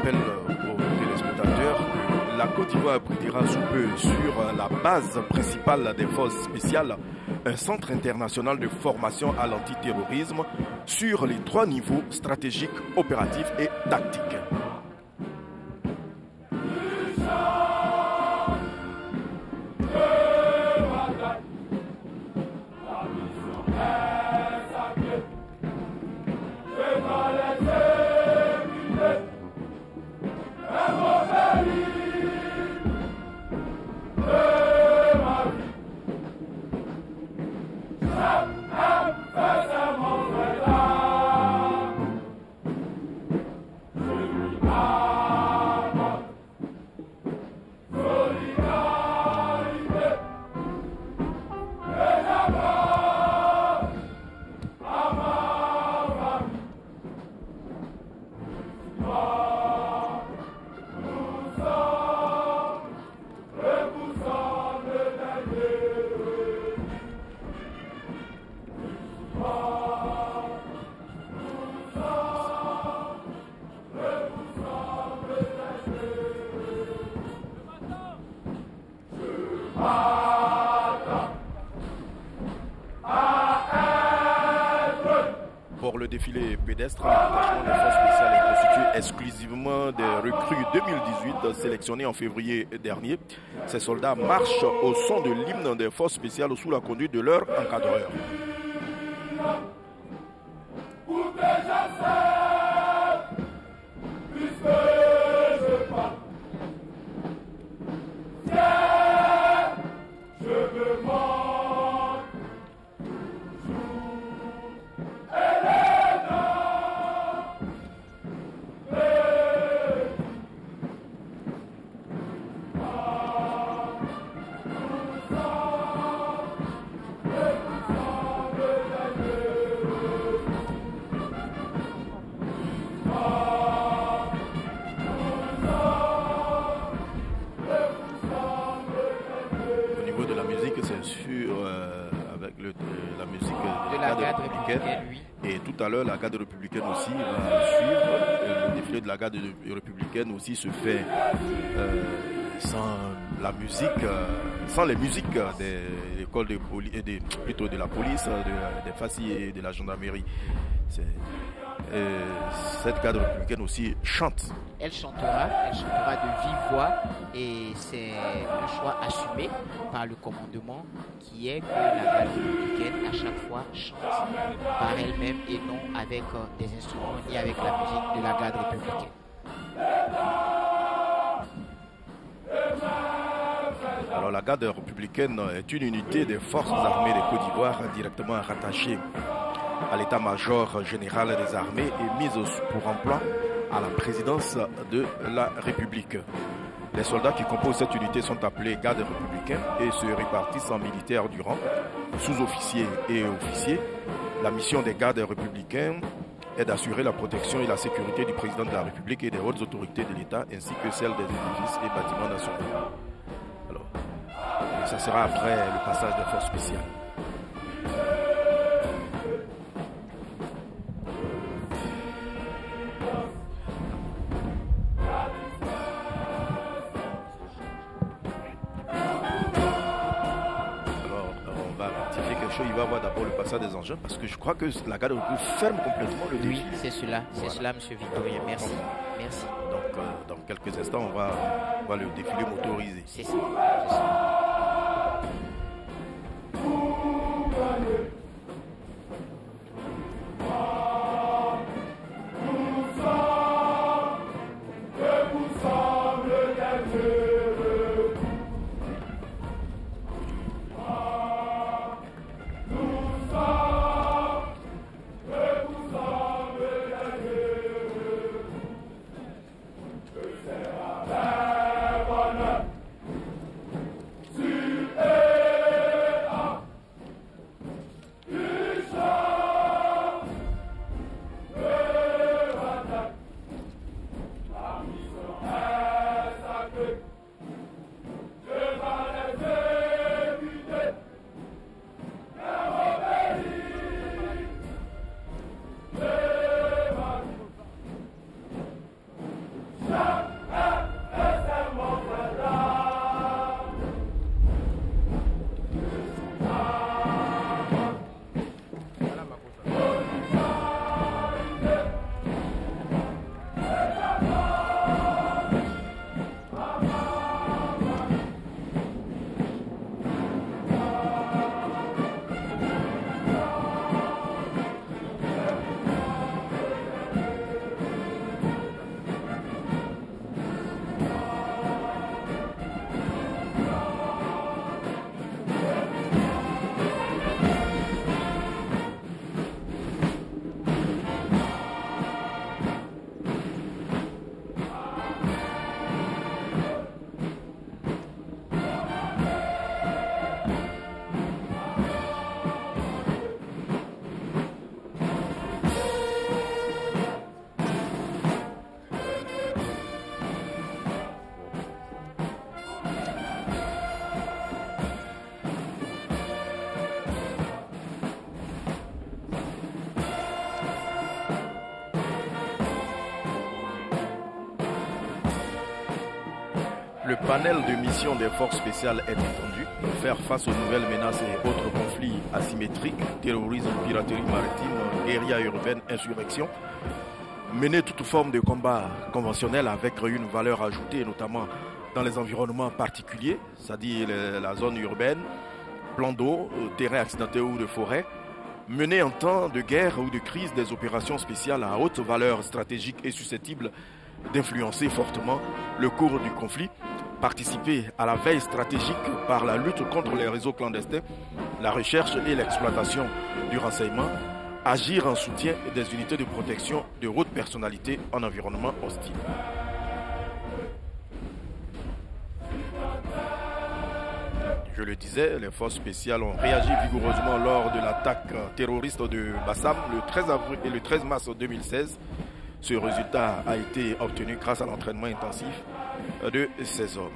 rappelle aux téléspectateurs que la Côte d'Ivoire abritera sous peu sur la base principale des forces spéciales un centre international de formation à l'antiterrorisme sur les 3 niveaux stratégiques, opératifs et tactiques. Pour le défilé pédestre, le détachement des forces spéciales est constitué exclusivement des recrues 2018 sélectionnées en février dernier. Ces soldats marchent au son de l'hymne des forces spéciales sous la conduite de leur encadreur. Et tout à l'heure, la garde républicaine aussi va suivre. Le défilé de la garde républicaine aussi se fait sans la musique, sans les musiques de l'école de police, plutôt de la police, des FACI et de la gendarmerie. Cette garde républicaine aussi chante. Elle chantera de vive voix et c'est un choix assumé par le commandement qui est que la garde républicaine à chaque fois chante par elle-même et non avec des instruments ni avec la musique de la garde républicaine. Alors la garde républicaine est une unité des forces armées de Côte d'Ivoire directement rattachée à l'état-major général des armées et mise pour emploi à la présidence de la République. Les soldats qui composent cette unité sont appelés gardes républicains et se répartissent en militaires du rang, sous-officiers et officiers. La mission des gardes républicains est d'assurer la protection et la sécurité du président de la République et des hautes autorités de l'État ainsi que celle des édifices et bâtiments nationaux. Alors, ça sera après le passage des forces spéciales. Il va avoir d'abord le passage des engins parce que je crois que la garde ferme complètement le défilé. Oui, c'est cela, monsieur Victorien. Merci. Merci. Donc, dans quelques instants, on va le défilé motorisé. C'est ça. Le panel de missions des forces spéciales est étendu pour faire face aux nouvelles menaces et autres conflits asymétriques, terrorisme, piraterie maritime, guérilla urbaine, insurrection. Mener toute forme de combat conventionnel avec une valeur ajoutée, notamment dans les environnements particuliers, c'est-à-dire la zone urbaine, plan d'eau, terrain accidenté ou de forêt. Mener en temps de guerre ou de crise des opérations spéciales à haute valeur stratégique et susceptibles d'influencer fortement le cours du conflit. Participer à la veille stratégique par la lutte contre les réseaux clandestins, la recherche et l'exploitation du renseignement. Agir en soutien des unités de protection de haute personnalité en environnement hostile. Je le disais, les forces spéciales ont réagi vigoureusement lors de l'attaque terroriste de Bassam le 13 avril et le 13 mars 2016. Ce résultat a été obtenu grâce à l'entraînement intensif de ces hommes.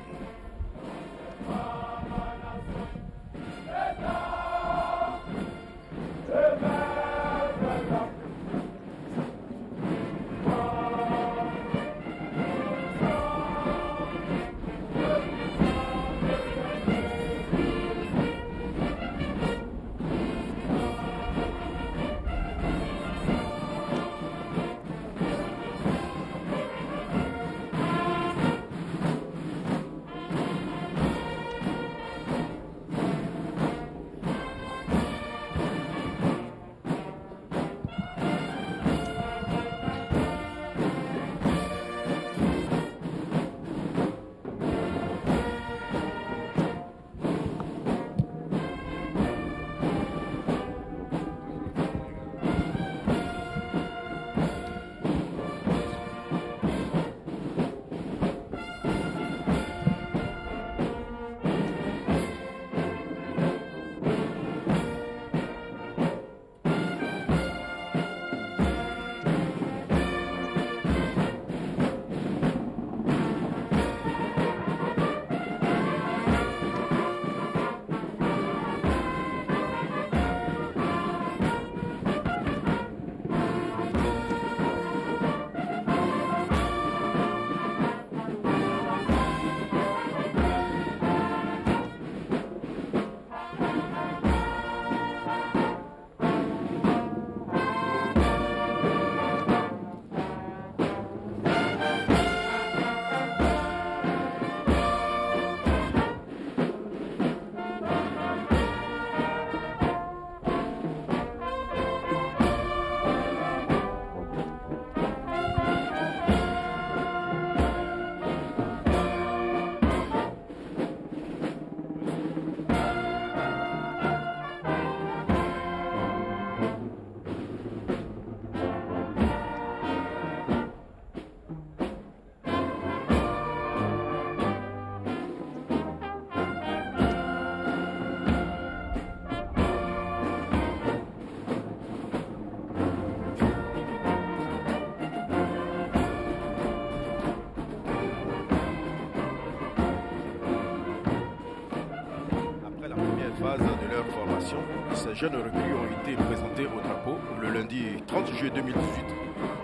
Ces jeunes recrues ont été présentés au drapeau le lundi 30 juillet 2018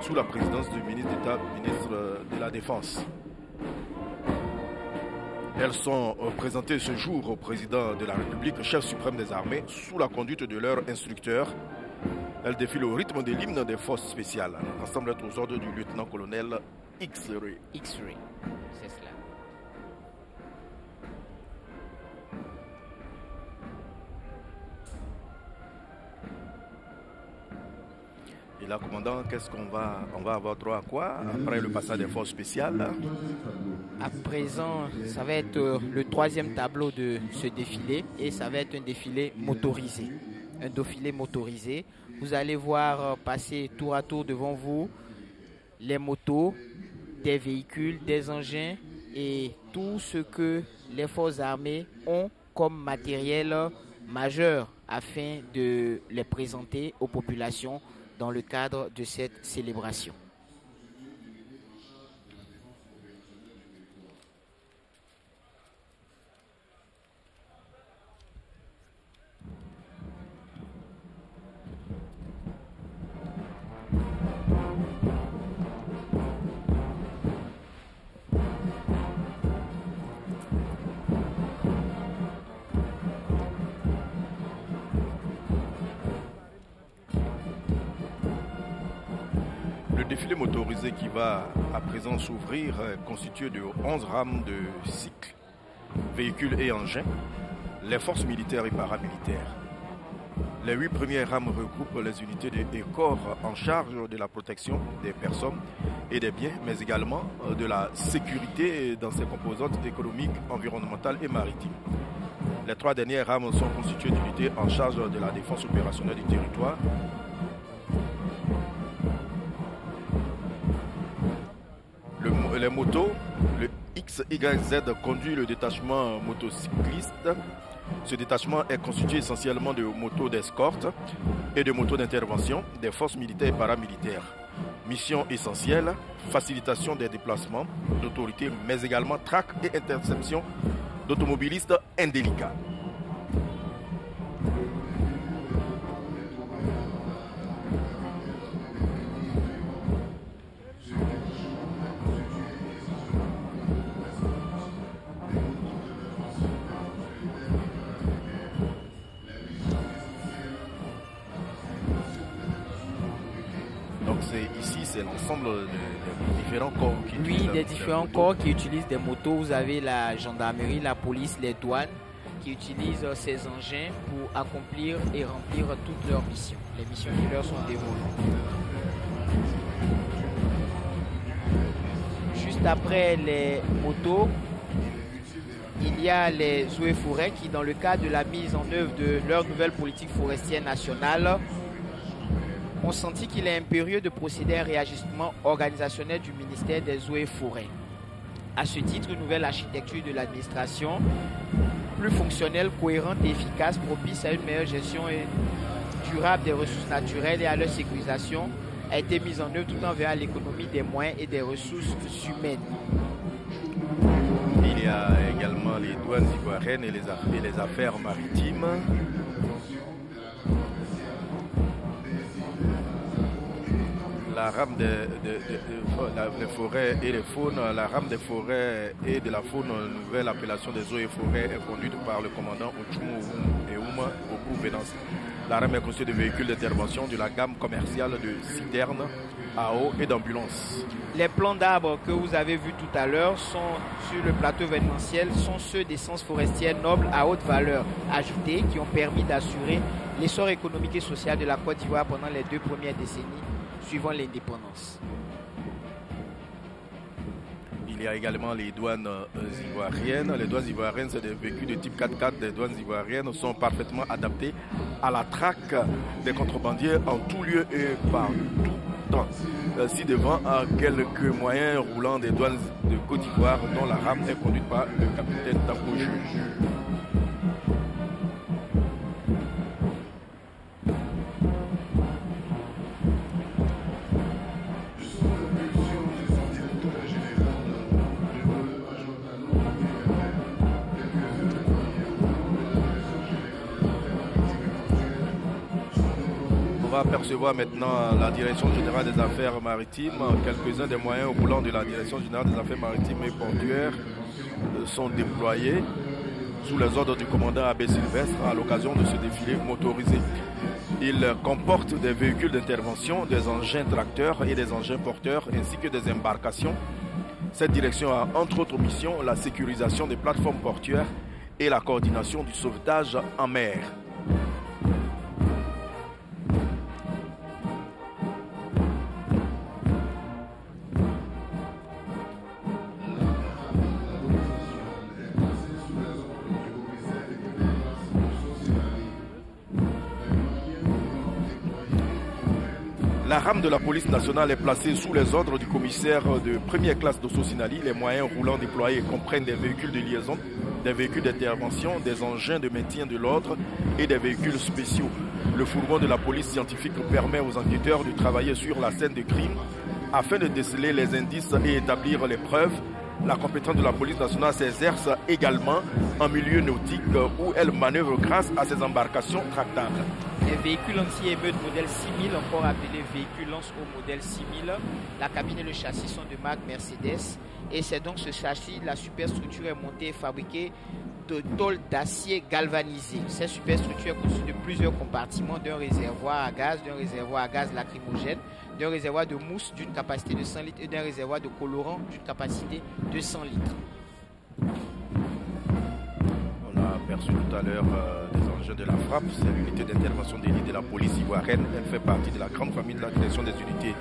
sous la présidence du ministre d'État, ministre de la Défense. Elles sont présentées ce jour au président de la République, chef suprême des armées, sous la conduite de leur instructeur. Elles défilent au rythme de l'hymne des forces spéciales, ensemble aux ordres du lieutenant-colonel X-Ray. X-Ray, c'est cela. Et là, commandant, qu'est-ce qu'on va avoir droit à quoi après le passage des forces spéciales? À présent, ça va être le troisième tableau de ce défilé et ça va être un défilé motorisé. Un défilé motorisé. Vous allez voir passer tour à tour devant vous les motos, des véhicules, des engins et tout ce que les forces armées ont comme matériel majeur afin de les présenter aux populations dans le cadre de cette célébration. Le défilé motorisé qui va à présent s'ouvrir est constitué de 11 rames de cycle, véhicules et engins, les forces militaires et paramilitaires. Les 8 premières rames regroupent les unités et corps en charge de la protection des personnes et des biens, mais également de la sécurité dans ses composantes économiques, environnementales et maritimes. Les 3 dernières rames sont constituées d'unités en charge de la défense opérationnelle du territoire. Les motos, le XYZ conduit le détachement motocycliste. Ce détachement est constitué essentiellement de motos d'escorte et de motos d'intervention des forces militaires et paramilitaires. Mission essentielle, facilitation des déplacements d'autorités, mais également traque et interception d'automobilistes indélicats. C'est l'ensemble des différents corps qui utilisent. Oui, des différents corps qui utilisent des motos. Vous avez la gendarmerie, la police, les douanes qui utilisent ces engins pour accomplir et remplir toutes leurs missions, les missions qui leur sont dévolues. Juste après les motos, il y a les eaux et forêts qui, dans le cadre de la mise en œuvre de leur nouvelle politique forestière nationale, ont senti qu'il est impérieux de procéder à un réajustement organisationnel du ministère des Eaux et Forêts. À ce titre, une nouvelle architecture de l'administration, plus fonctionnelle, cohérente et efficace, propice à une meilleure gestion durable des ressources naturelles et à leur sécurisation, a été mise en œuvre tout en veillant à l'économie des moyens et des ressources humaines. Il y a également les douanes ivoiriennes et les affaires maritimes. La rame des forêts et les faunes, la rame des forêts et de la faune, nouvelle appellation des eaux et forêts, est conduite par le commandant Ochumo et Ouma au Vénance. La rame est constituée de véhicules d'intervention de la gamme commerciale de citernes, à eau et d'ambulances. Les plants d'arbres que vous avez vus tout à l'heure sont sur le plateau événementiel, sont ceux d'essences forestières nobles à haute valeur ajoutée qui ont permis d'assurer l'essor économique et social de la Côte d'Ivoire pendant les 2 premières décennies suivant l'indépendance. Il y a également les douanes ivoiriennes. Les douanes ivoiriennes, c'est des véhicules de type 4x4. Les douanes ivoiriennes sont parfaitement adaptées à la traque des contrebandiers en tout lieu et par tout temps. Ci-devant, quelques moyens roulants des douanes de Côte d'Ivoire dont la rame est conduite par le capitaine Tango Juge. On va apercevoir maintenant la Direction générale des affaires maritimes. Quelques-uns des moyens roulants de la Direction générale des affaires maritimes et portuaires sont déployés sous les ordres du commandant Abbé Sylvestre à l'occasion de ce défilé motorisé. Il comporte des véhicules d'intervention, des engins tracteurs et des engins porteurs ainsi que des embarcations. Cette direction a entre autres missions la sécurisation des plateformes portuaires et la coordination du sauvetage en mer. La rame de la police nationale est placée sous les ordres du commissaire de première classe d'Osso-Sinali. Les moyens roulants déployés comprennent des véhicules de liaison, des véhicules d'intervention, des engins de maintien de l'ordre et des véhicules spéciaux. Le fourgon de la police scientifique permet aux enquêteurs de travailler sur la scène de crime afin de déceler les indices et établir les preuves. La compétence de la police nationale s'exerce également en milieu nautique où elle manœuvre grâce à ses embarcations tractables. des véhicules anti-émeute modèle 6000, encore appelé véhicule lance au modèle 6000. La cabine et le châssis sont de marque Mercedes. Et c'est donc ce châssis, la superstructure est montée et fabriquée de tôle d'acier galvanisé. Cette superstructure est constituée de plusieurs compartiments, d'un réservoir à gaz lacrymogène, d'un réservoir de mousse d'une capacité de 100 litres et d'un réservoir de colorant d'une capacité de 100 litres. On a aperçu tout à l'heure des engins de la frappe, c'est l'unité d'intervention d'élite de la police ivoirienne. Elle fait partie de la grande famille de la création des unités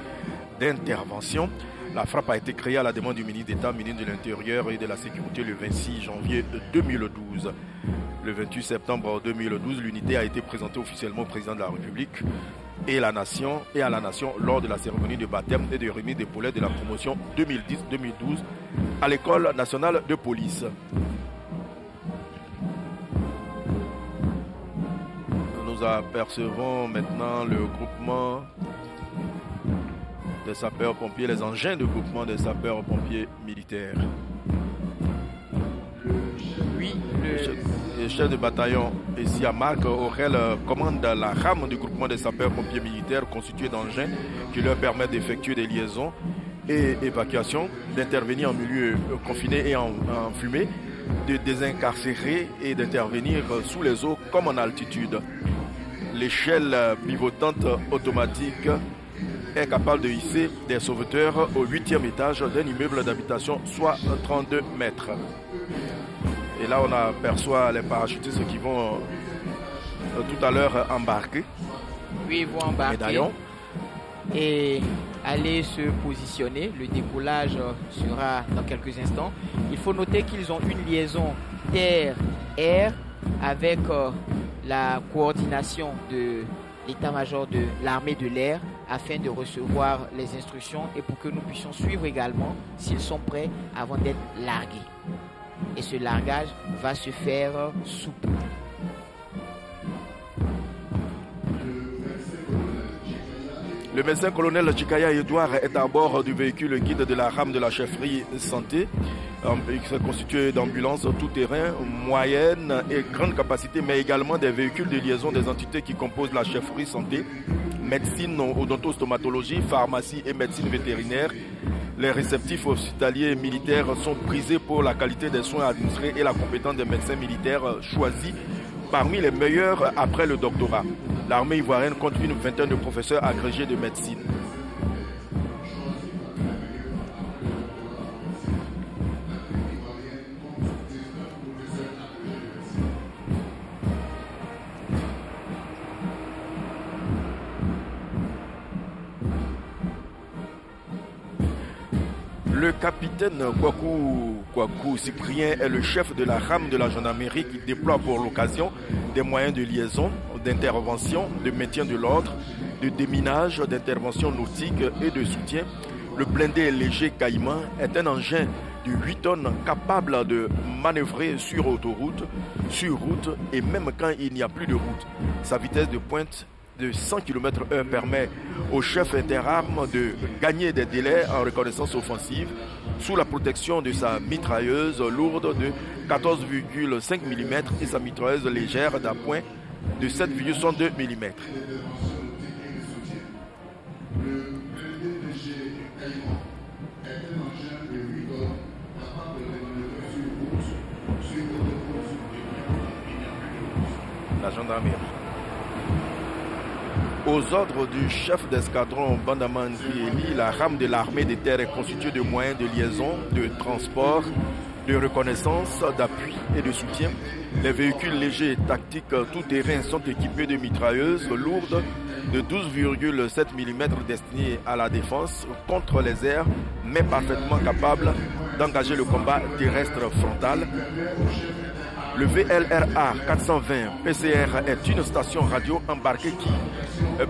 d'intervention. La frappe a été créée à la demande du ministre d'État, ministre de l'Intérieur et de la Sécurité le 26 janvier 2012. Le 28 septembre 2012, l'unité a été présentée officiellement au président de la République et à la nation lors de la cérémonie de baptême et de remise des épaulettes de la promotion 2010-2012 à l'École nationale de police. Nous apercevons maintenant le groupement des sapeurs-pompiers, les engins de groupement des sapeurs-pompiers militaires. Oui, le chef de bataillon ici à Marc Aurel commande la rame du groupement des sapeurs-pompiers militaires constituée d'engins qui leur permettent d'effectuer des liaisons et évacuations, d'intervenir en milieu confiné et en fumée, de désincarcérer et d'intervenir sous les eaux comme en altitude. L'échelle pivotante automatique est capable de hisser des sauveteurs au 8e étage d'un immeuble d'habitation, soit 32 mètres. Et là, on aperçoit les parachutistes qui vont tout à l'heure embarquer. Oui, ils vont embarquer et aller se positionner. Le décollage sera dans quelques instants. Il faut noter qu'ils ont une liaison terre-air avec la coordination de l'état-major de l'armée de l'air afin de recevoir les instructions et pour que nous puissions suivre également s'ils sont prêts avant d'être largués. Et ce largage va se faire sous peu. Le médecin colonel Chikaya Edouard est à bord du véhicule guide de la rame de la chefferie santé. Il s'est constitué d'ambulances tout-terrain, moyenne et grande capacité, mais également des véhicules de liaison des entités qui composent la chefferie santé, médecine, odontostomatologie, pharmacie et médecine vétérinaire. Les réceptifs hospitaliers militaires sont prisés pour la qualité des soins administrés et la compétence des médecins militaires choisis parmi les meilleurs après le doctorat. L'armée ivoirienne compte une vingtaine de professeurs agrégés de médecine. Le capitaine Kwaku Cyprien est le chef de la rame de la gendarmerie qui déploie pour l'occasion des moyens de liaison, d'intervention, de maintien de l'ordre, de déminage, d'intervention nautique et de soutien. Le blindé léger Caïman est un engin de 8 tonnes capable de manœuvrer sur autoroute, sur route et même quand il n'y a plus de route. Sa vitesse de pointe de 100 km/h permet au chef interarmes de gagner des délais en reconnaissance offensive sous la protection de sa mitrailleuse lourde de 14,5 mm et sa mitrailleuse légère d'appoint de 7,62 mm. La gendarmerie. Aux ordres du chef d'escadron Bandaman Krieli, la rame de l'armée des terres est constituée de moyens de liaison, de transport, de reconnaissance, d'appui et de soutien. Les véhicules légers et tactiques tout-terrain sont équipés de mitrailleuses lourdes de 12,7 mm destinées à la défense contre les airs, mais parfaitement capables d'engager le combat terrestre frontal. Le VLRA 420 PCR est une station radio embarquée qui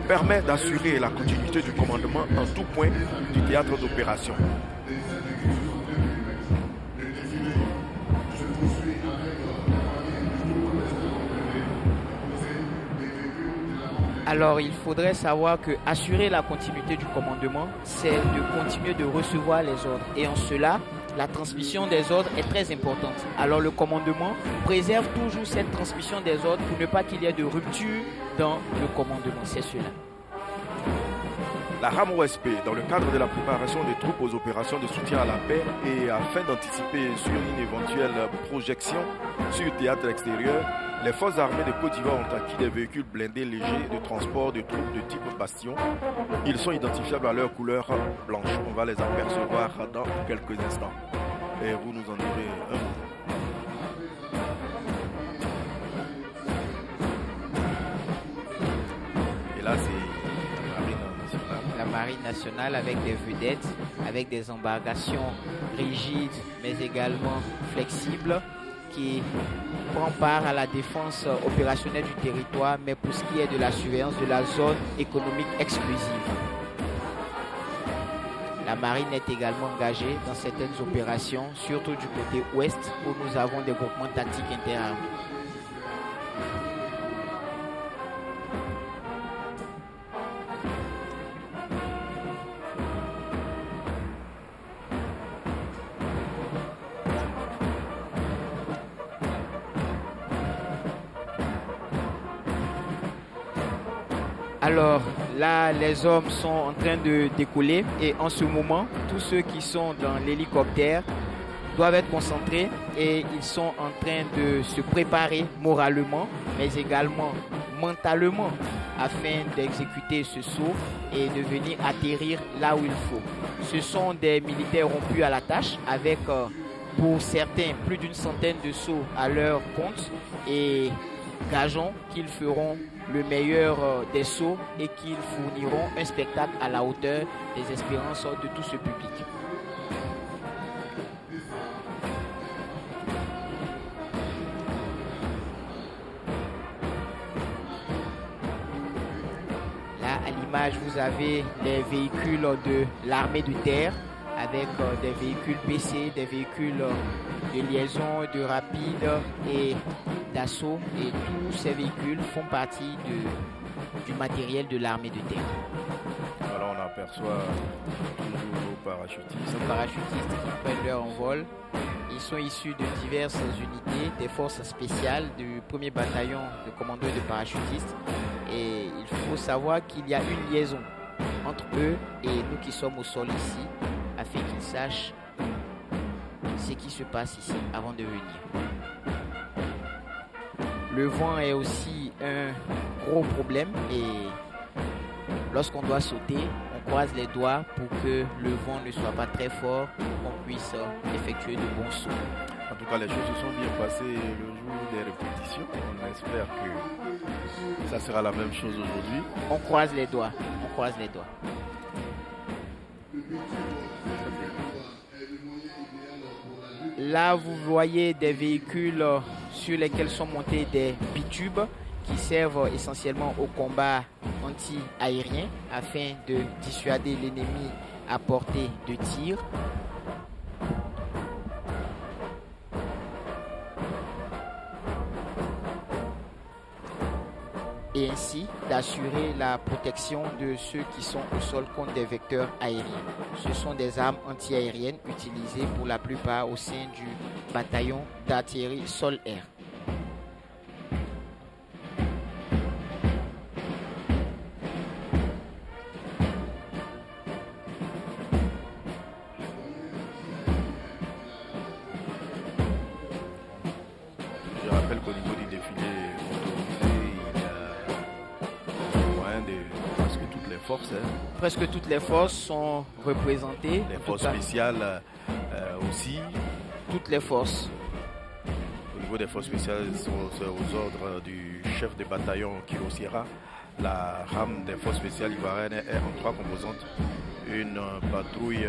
permet d'assurer la continuité du commandement en tout point du théâtre d'opération. Alors, il faudrait savoir que assurer la continuité du commandement, c'est de continuer de recevoir les ordres. Et en cela, la transmission des ordres est très importante. Alors le commandement préserve toujours cette transmission des ordres pour ne pas qu'il y ait de rupture dans le commandement. C'est cela. La rame OSP, dans le cadre de la préparation des troupes aux opérations de soutien à la paix et afin d'anticiper sur une éventuelle projection sur le théâtre extérieur, les forces armées de Côte d'Ivoire ont acquis des véhicules blindés légers de transport de troupes de type Bastion. Ils sont identifiables à leur couleur blanche. On va les apercevoir dans quelques instants. Et vous nous en direz un mot. Et là, c'est la Marine nationale avec des vedettes, avec des embarcations rigides mais également flexibles qui prend part à la défense opérationnelle du territoire, mais pour ce qui est de la surveillance de la zone économique exclusive. La marine est également engagée dans certaines opérations, surtout du côté ouest où nous avons des groupements tactiques interarmés. Alors là, les hommes sont en train de décoller et en ce moment, tous ceux qui sont dans l'hélicoptère doivent être concentrés et ils sont en train de se préparer moralement, mais également mentalement afin d'exécuter ce saut et de venir atterrir là où il faut. Ce sont des militaires rompus à la tâche avec pour certains plus d'une centaine de sauts à leur compte et gageons qu'ils feront le meilleur des sauts et qu'ils fourniront un spectacle à la hauteur des espérances de tout ce public. Là, à l'image, vous avez les véhicules de l'armée de terre avec des véhicules PC, des véhicules de liaison, de rapide et d'assaut, et tous ces véhicules font partie du matériel de l'armée de terre. Alors on aperçoit toujours nos parachutistes. Nos parachutistes qui prennent leur envol. Ils sont issus de diverses unités des forces spéciales du 1er bataillon de commandos de parachutistes. Et il faut savoir qu'il y a une liaison entre eux et nous qui sommes au sol ici, afin qu'ils sachent ce qui se passe ici avant de venir. Le vent est aussi un gros problème et lorsqu'on doit sauter, on croise les doigts pour que le vent ne soit pas très fort pour qu'on puisse effectuer de bons sauts. En tout cas, les choses se sont bien passées le jour des répétitions. On espère que ça sera la même chose aujourd'hui. On croise les doigts, on croise les doigts. Là, vous voyez des véhicules sur lesquels sont montés des bitubes qui servent essentiellement au combat anti-aérien afin de dissuader l'ennemi à portée de tir. Et ainsi d'assurer la protection de ceux qui sont au sol contre des vecteurs aériens. Ce sont des armes anti-aériennes utilisées pour la plupart au sein du bataillon d'artillerie sol-air. Je rappelle qu'au niveau du défilé presque toutes les forces sont représentées. Les forces spéciales aussi. Toutes les forces. Au niveau des forces spéciales, c'est aux ordres du chef de bataillon Kilo Sierra. La rame des forces spéciales ivoiriennes est en 3 composantes. Une patrouille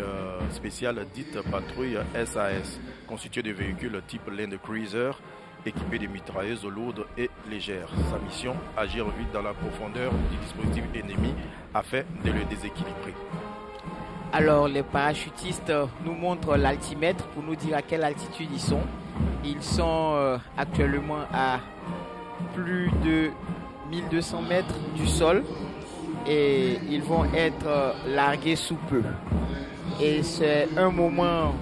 spéciale dite patrouille SAS, constituée de véhicules type Land Cruiser, équipé de mitrailleuses lourdes et légères. Sa mission, agir vite dans la profondeur du dispositif ennemi afin de le déséquilibrer. Alors les parachutistes nous montrent l'altimètre pour nous dire à quelle altitude ils sont. Ils sont actuellement à plus de 1200 mètres du sol et ils vont être largués sous peu. Et c'est un moment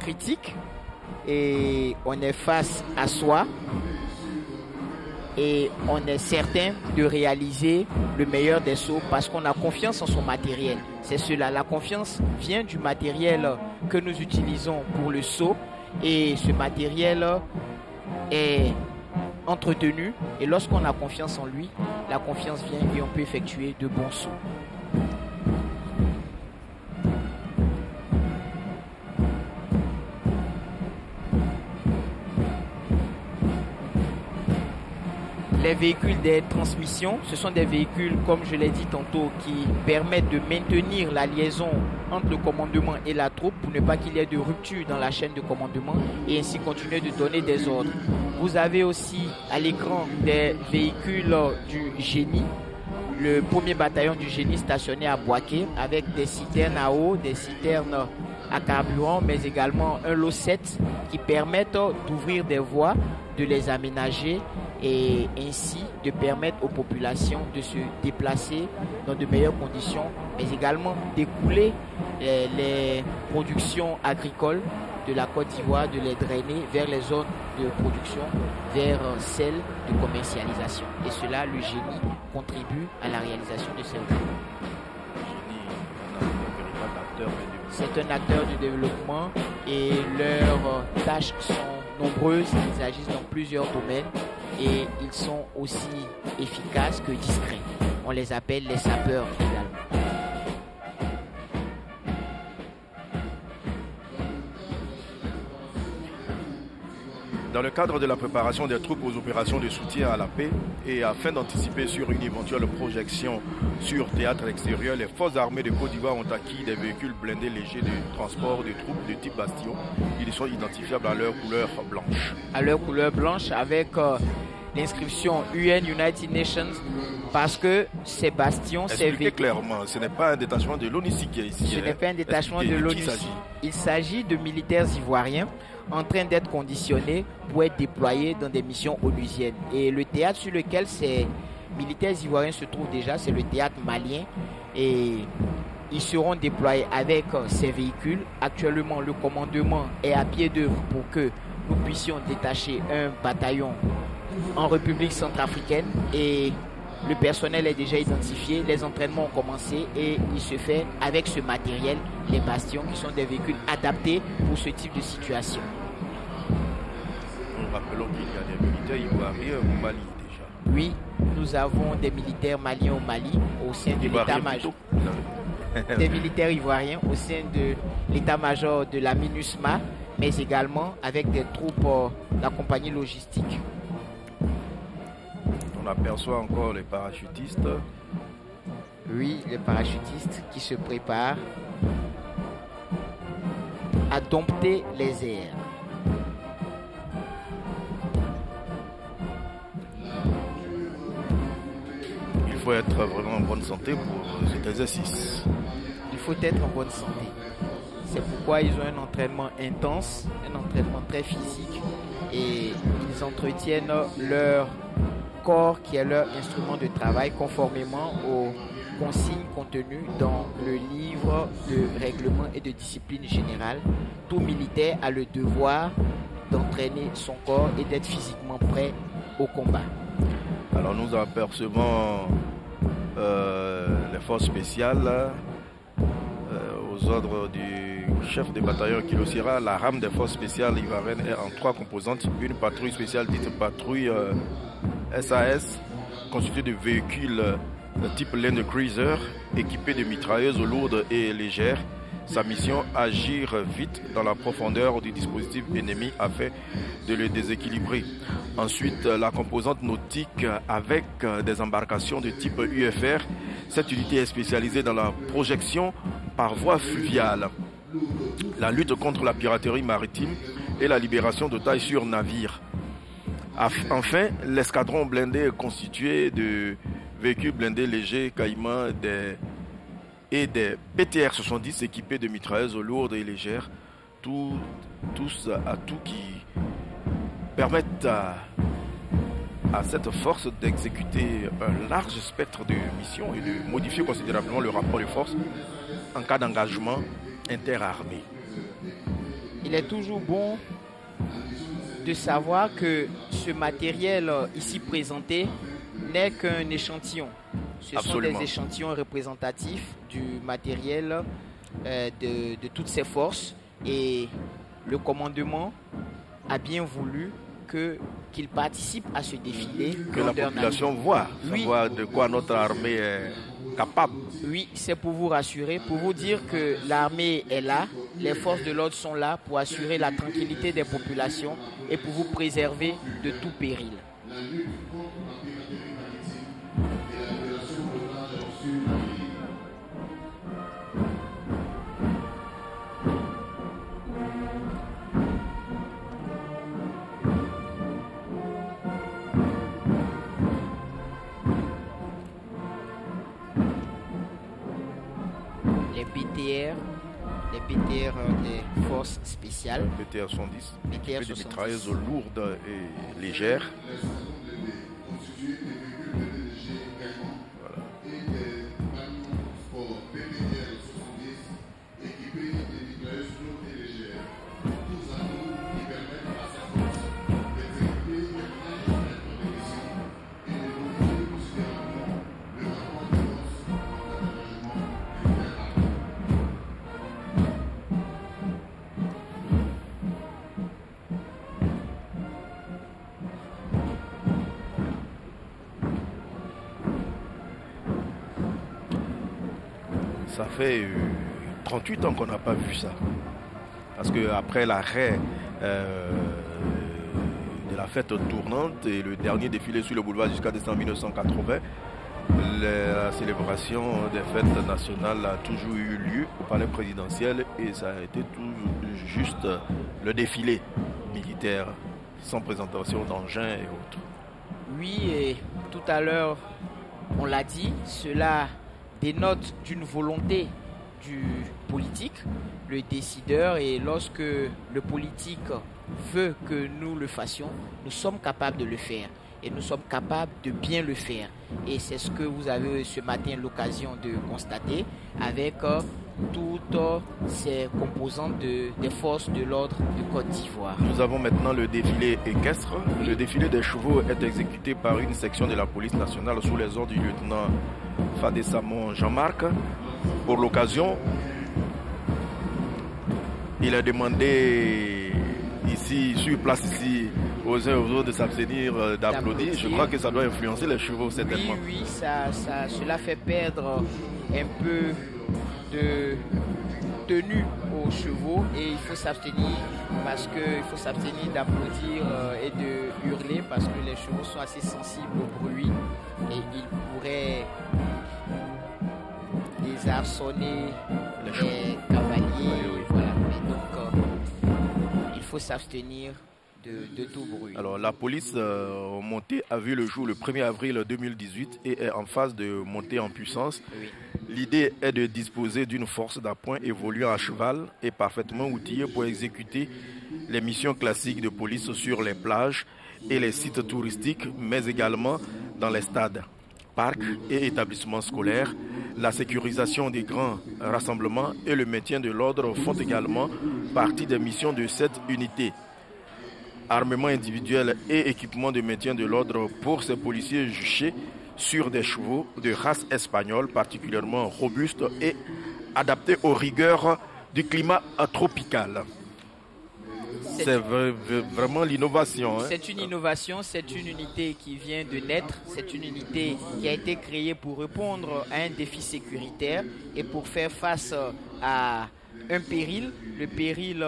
critique et on est face à soi et on est certain de réaliser le meilleur des sauts parce qu'on a confiance en son matériel. C'est cela, la confiance vient du matériel que nous utilisons pour le saut et ce matériel est entretenu et lorsqu'on a confiance en lui, la confiance vient et on peut effectuer de bons sauts. Les véhicules des transmissions, ce sont des véhicules, comme je l'ai dit tantôt, qui permettent de maintenir la liaison entre le commandement et la troupe pour ne pas qu'il y ait de rupture dans la chaîne de commandement et ainsi continuer de donner des ordres. Vous avez aussi à l'écran des véhicules du génie, le premier bataillon du génie stationné à Boaké avec des citernes à eau, des citernes à carburant, mais également un lot 7 qui permettent d'ouvrir des voies, de les aménager et ainsi de permettre aux populations de se déplacer dans de meilleures conditions, mais également d'écouler les productions agricoles de la Côte d'Ivoire, de les drainer vers les zones de production, vers celles de commercialisation. Et cela, le génie contribue à la réalisation de ces objets. C'est un acteur du développement et leurs tâches sont nombreuses, ils agissent dans plusieurs domaines et ils sont aussi efficaces que discrets. On les appelle les sapeurs également. Dans le cadre de la préparation des troupes aux opérations de soutien à la paix et afin d'anticiper sur une éventuelle projection sur théâtre extérieur, les forces armées de Côte d'Ivoire ont acquis des véhicules blindés légers de transport de troupes de type Bastion. Ils sont identifiables à leur couleur blanche. À leur couleur blanche avec l'inscription UN United Nations parce que ces bastions, ces véhicules... clairement, ce n'est pas un détachement de l'ONUCI qui est ici. Ce n'est pas un détachement de l'ONUCI. Il s'agit de militaires ivoiriens en train d'être conditionnés pour être déployés dans des missions onusiennes. Et le théâtre sur lequel ces militaires ivoiriens se trouvent déjà, c'est le théâtre malien. Et ils seront déployés avec ces véhicules. Actuellement, le commandement est à pied d'œuvre pour que nous puissions détacher un bataillon en République centrafricaine. Et le personnel est déjà identifié, les entraînements ont commencé et il se fait avec ce matériel, les bastions qui sont des véhicules adaptés pour ce type de situation. Nous rappelons qu'il y a des militaires ivoiriens au Mali déjà. Oui, nous avons des militaires maliens au Mali au sein de l'état-major. Des militaires ivoiriens au sein de l'état-major de la MINUSMA, mais également avec des troupes de la compagnie logistique. On aperçoit encore les parachutistes. Oui, les parachutistes qui se préparent à dompter les airs. Il faut être vraiment en bonne santé pour cet exercice. Il faut être en bonne santé. C'est pourquoi ils ont un entraînement intense, un entraînement très physique et ils entretiennent leur corps qui est leur instrument de travail conformément aux consignes contenues dans le livre de règlement et de discipline générale. Tout militaire a le devoir d'entraîner son corps et d'être physiquement prêt au combat. Alors nous apercevons les forces spéciales aux ordres du chef de bataillon Kilo Sierra. La rame des forces spéciales ivoiriennes est en 3 composantes. Une patrouille spéciale dite patrouille SAS, constituée de véhicules de type Land Cruiser, équipés de mitrailleuses lourdes et légères. Sa mission, agir vite dans la profondeur du dispositif ennemi afin de le déséquilibrer. Ensuite, la composante nautique avec des embarcations de type UFR. Cette unité est spécialisée dans la projection par voie fluviale, la lutte contre la piraterie maritime et la libération d'otages sur navire. Enfin, l'escadron blindé est constitué de véhicules blindés légers Caïman et des BTR-70 équipés de mitrailleuses lourdes et légères, tous qui permettent à cette force d'exécuter un large spectre de missions et de modifier considérablement le rapport de force en cas d'engagement interarmé. il est toujours bon de savoir que ce matériel ici présenté n'est qu'un échantillon. Ce Absolument. sont des échantillons représentatifs du matériel de toutes ces forces, et le commandement a bien voulu qu'il participe à ce défilé. Que la population voit, oui. Savoir de quoi notre armée est capable. Oui, c'est pour vous rassurer, pour vous dire que l'armée est là, les forces de l'ordre sont là pour assurer la tranquillité des populations et pour vous préserver de tout péril. Les BTR des forces spéciales. BTR 110, BTR des 110. mitrailleuses lourdes et légères. Voilà. Ça fait 38 ans qu'on n'a pas vu ça. Parce qu'après l'arrêt de la fête tournante et le dernier défilé sur le boulevard jusqu'à décembre 1980, la célébration des fêtes nationales a toujours eu lieu au palais présidentiel et ça a été tout juste le défilé militaire sans présentation d'engins et autres. Oui, et tout à l'heure, on l'a dit, cela dénote d'une volonté du politique, le décideur, et lorsque le politique veut que nous le fassions, nous sommes capables de le faire et nous sommes capables de bien le faire. Et c'est ce que vous avez ce matin l'occasion de constater avec toutes ces composantes des forces de l'ordre de Côte d'Ivoire. Nous avons maintenant le défilé équestre. Le défilé des chevaux est exécuté par une section de la police nationale sous les ordres du lieutenant Fadé Samon Jean-Marc. Pour l'occasion, il a demandé ici, sur place ici, aux uns et aux autres de s'abstenir d'applaudir. Je crois que ça doit influencer les chevaux certainement. Oui, cela fait perdre un peu de tenue aux chevaux et il faut s'abstenir d'applaudir et de hurler parce que les chevaux sont assez sensibles au bruit et ils pourraient désarçonner les cavaliers. Oui. Voilà. Et donc il faut s'abstenir de tout bruit. Alors la police montée a vu le jour le 1er avril 2018 et est en phase de montée en puissance. Oui. L'idée est de disposer d'une force d'appoint évoluant à cheval et parfaitement outillée pour exécuter les missions classiques de police sur les plages et les sites touristiques, mais également dans les stades, parcs et établissements scolaires. La sécurisation des grands rassemblements et le maintien de l'ordre font également partie des missions de cette unité. Armement individuel et équipement de maintien de l'ordre pour ces policiers juchés sur des chevaux de race espagnole particulièrement robustes et adaptés aux rigueurs du climat tropical. C'est vraiment l'innovation. C'est une innovation, c'est une unité qui vient de naître, c'est une unité qui a été créée pour répondre à un défi sécuritaire et pour faire face à un péril, le péril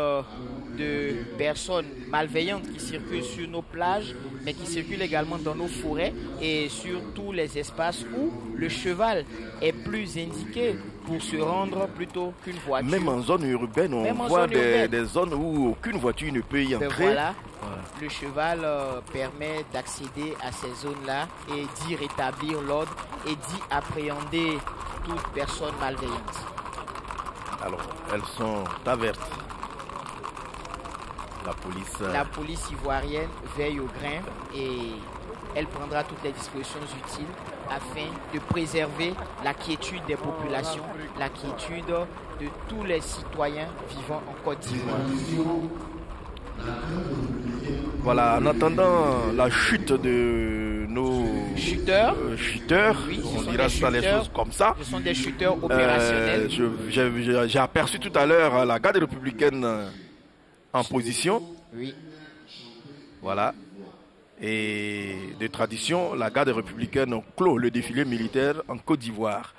de personnes malveillantes qui circulent sur nos plages, mais qui circulent également dans nos forêts et sur tous les espaces où le cheval est plus indiqué pour se rendre plutôt qu'une voiture. Même en zone urbaine, on voit des zones où aucune voiture ne peut y entrer. Voilà. Le cheval permet d'accéder à ces zones-là et d'y rétablir l'ordre et d'y appréhender toute personne malveillante. Alors, elles sont averties. La police ivoirienne veille au grain et elle prendra toutes les dispositions utiles afin de préserver la quiétude des populations, la quiétude de tous les citoyens vivant en Côte d'Ivoire. Voilà, en attendant la chute de nos chuteurs, oui, on dira ça les choses comme ça. Ce sont des chuteurs opérationnels. J'ai aperçu tout à l'heure la garde républicaine en position. Oui. Voilà. Et de tradition, la garde républicaine clôt le défilé militaire en Côte d'Ivoire.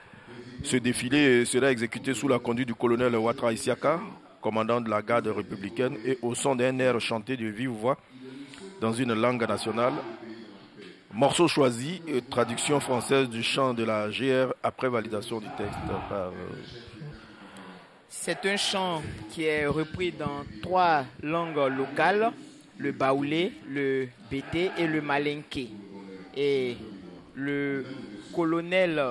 Ce défilé sera exécuté sous la conduite du colonel Ouattara Issiaka, commandant de la garde républicaine, et au son d'un air chanté de vive voix dans une langue nationale. Morceau choisi, traduction française du chant de la GR après validation du texte par... C'est un chant qui est repris dans 3 langues locales, le baoulé, le bété et le malinké. Et le colonel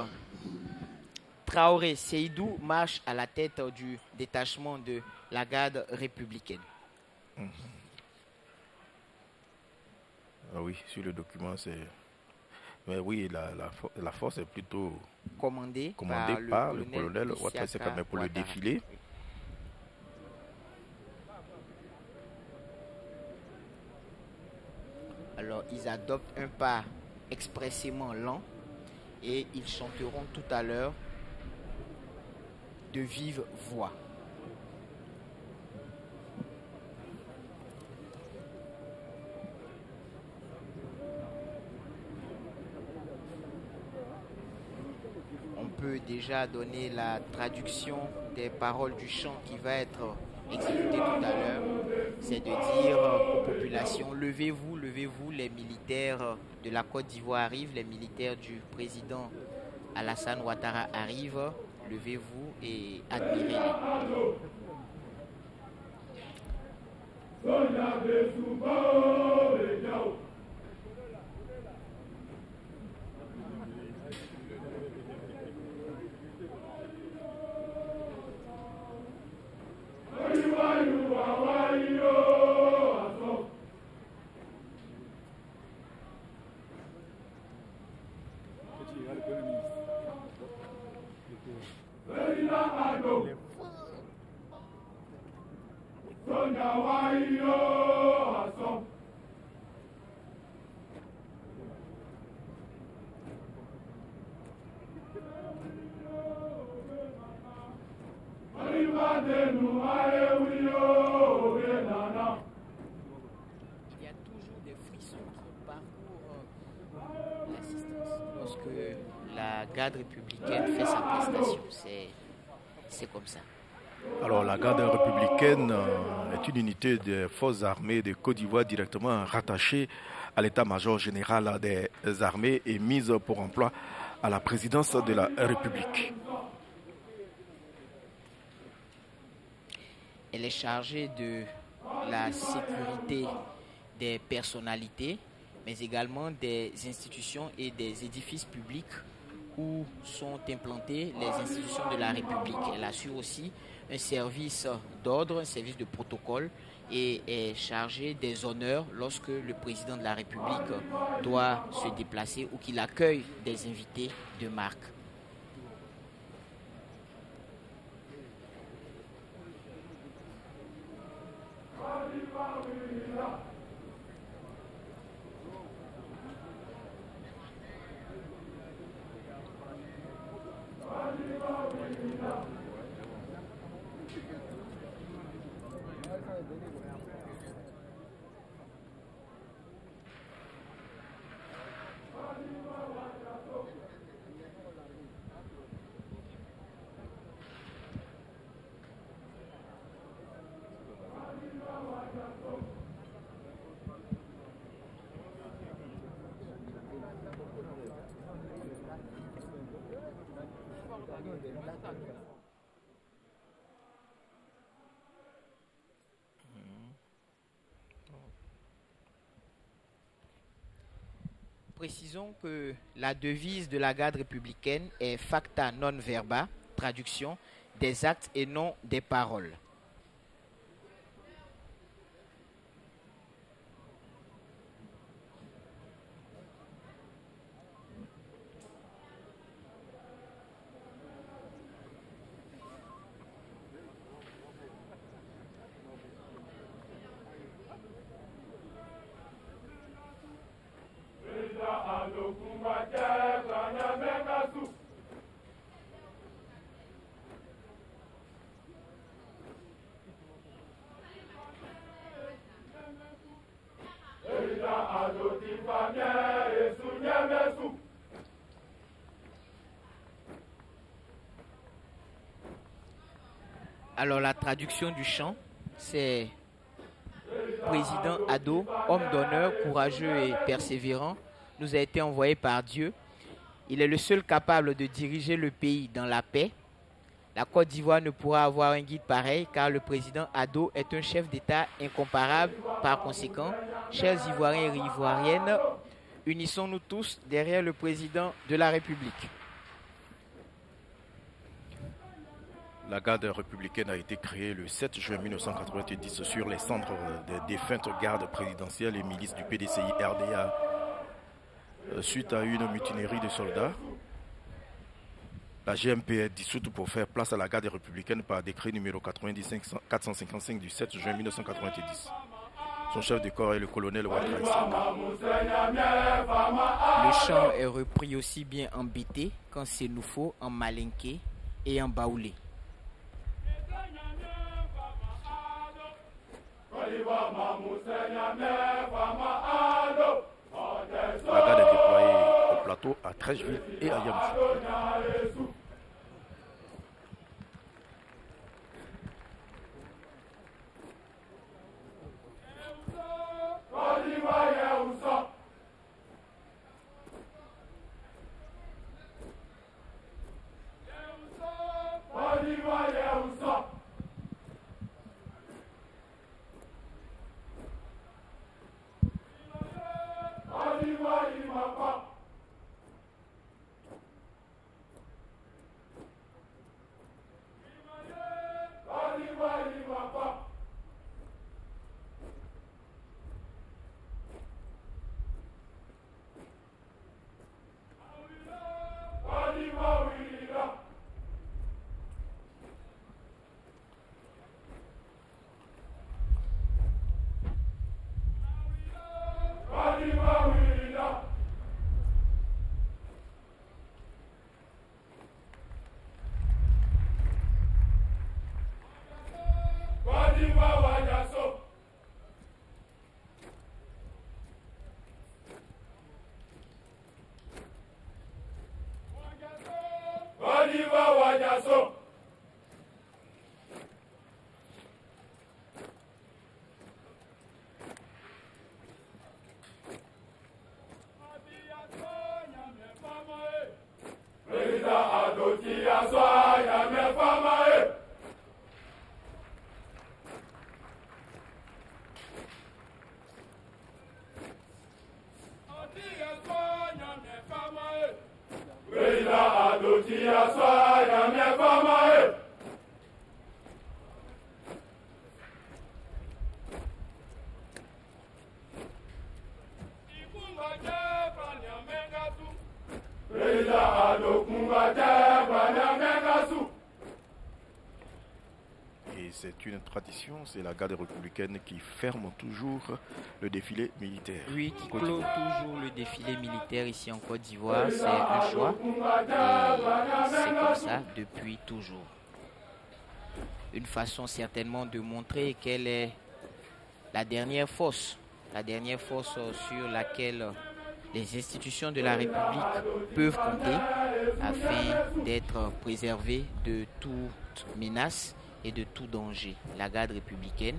Traoré Seydou marche à la tête du détachement de la garde républicaine. Ah oui, sur le document, c'est... Mais oui, la force est plutôt commandée par le colonel Ouattara Issiaka, mais pour le défilé. Alors, ils adoptent un pas expressément lent et ils chanteront tout à l'heure de vive voix. On peut déjà donner la traduction des paroles du chant qui va être exécuté tout à l'heure. C'est de dire aux populations, levez-vous, levez-vous, les militaires de la Côte d'Ivoire arrivent, les militaires du président Alassane Ouattara arrivent, levez-vous et admirez-les. Républicaine fait sa prestation, c'est comme ça. Alors la garde républicaine est une unité des forces armées de Côte d'Ivoire directement rattachée à l'état-major général des armées et mise pour emploi à la présidence de la République. Elle est chargée de la sécurité des personnalités, mais également des institutions et des édifices publics où sont implantées les institutions de la République. Elle assure aussi un service d'ordre, un service de protocole et est chargée des honneurs lorsque le président de la République doit se déplacer ou qu'il accueille des invités de marque. Précisons que la devise de la garde républicaine est facta non verba, traduction, des actes et non des paroles. Alors la traduction du chant, c'est président Ado, homme d'honneur, courageux et persévérant, nous a été envoyé par Dieu. Il est le seul capable de diriger le pays dans la paix. La Côte d'Ivoire ne pourra avoir un guide pareil car le président Ado est un chef d'État incomparable. Par conséquent, chers Ivoiriens et Ivoiriennes, unissons-nous tous derrière le président de la République. La garde républicaine a été créée le 7 juin 1990 sur les cendres des défuntes gardes présidentielles et milices du PDCI RDA suite à une mutinerie de soldats. La GMP est dissoute pour faire place à la garde républicaine par décret numéro 455 du 7 juin 1990. Son chef de corps est le colonel Ouattara Issaka. Le chant est repris aussi bien en bété qu'en sénoufo, en malinké et en baoulé. La garde est déployée au plateau, à Trècheville et à Yamoussoukro. Et c'est une tradition, c'est la garde républicaine qui ferme toujours le défilé militaire. Oui, qui clôt toujours le défilé militaire ici en Côte d'Ivoire. C'est un choix et c'est comme ça depuis toujours. Une façon certainement de montrer quelle est la dernière force sur laquelle les institutions de la République peuvent compter afin d'être préservées de toute menace et de tout danger. La garde républicaine,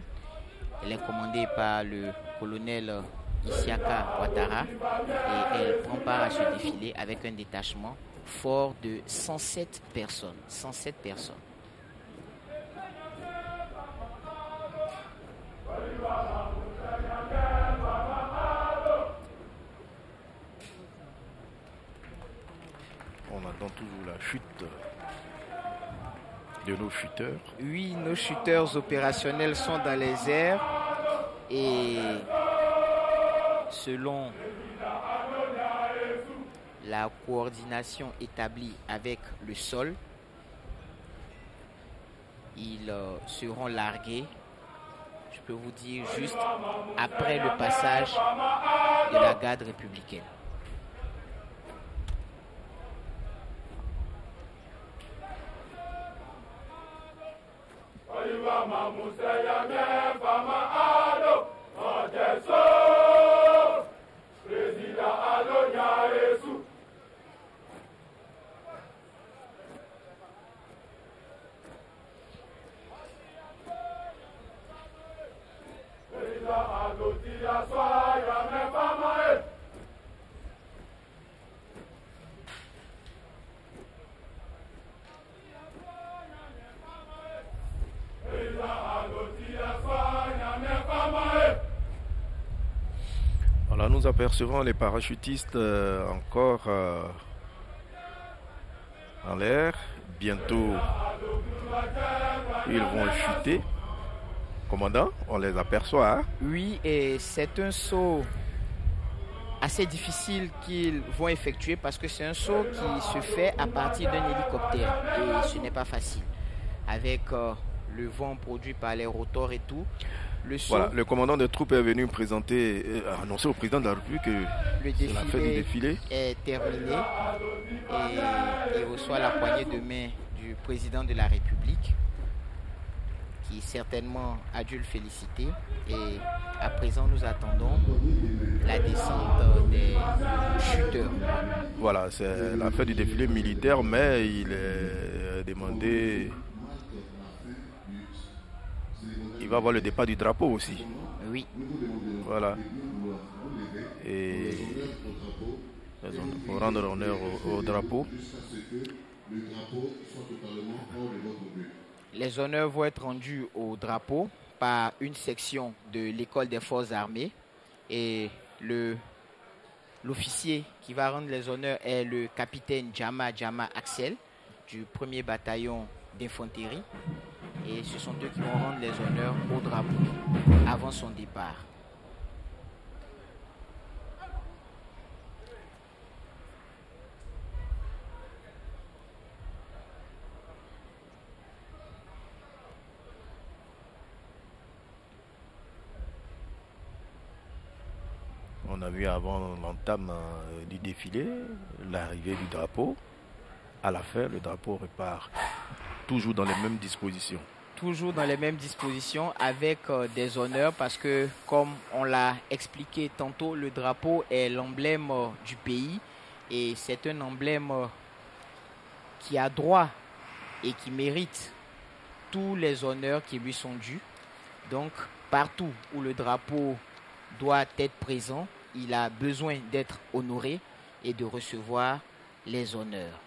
elle est commandée par le colonel Issaka Ouattara et elle prend part à ce défilé avec un détachement fort de 107 personnes. 107 personnes. On attend toujours la chute de nos shooters. Oui, nos shooters opérationnels sont dans les airs et selon la coordination établie avec le sol, ils seront largués, je peux vous dire, juste après le passage de la garde républicaine. nous apercevons les parachutistes encore en l'air. Bientôt, ils vont chuter. Commandant, on les aperçoit. Hein? Oui, et c'est un saut assez difficile qu'ils vont effectuer parce que c'est un saut qui se fait à partir d'un hélicoptère et ce n'est pas facile. Avec le vent produit par les rotors et tout. Voilà, le commandant des troupes est venu annoncer au président de la République que la fête du défilé est terminée et il reçoit la poignée de main du président de la République qui certainement a dû le féliciter. Et à présent, nous attendons la descente des chuteurs. Voilà, c'est la fête du défilé militaire, mais il est demandé... Il va avoir le départ du drapeau aussi. Oui. Voilà. Et pour rendre honneur au drapeau. Les honneurs vont être rendus au drapeau par une section de l'école des forces armées. Et l'officier qui va rendre les honneurs est le capitaine Djama Axel du 1er bataillon d'infanterie. Et ce sont eux qui vont rendre les honneurs au drapeau avant son départ. On a vu avant l'entame du défilé, l'arrivée du drapeau. À la fin, le drapeau repart toujours dans les mêmes dispositions. Toujours dans les mêmes dispositions avec des honneurs parce que, comme on l'a expliqué tantôt, le drapeau est l'emblème du pays et c'est un emblème qui a droit et qui mérite tous les honneurs qui lui sont dus. Donc, partout où le drapeau doit être présent, il a besoin d'être honoré et de recevoir les honneurs.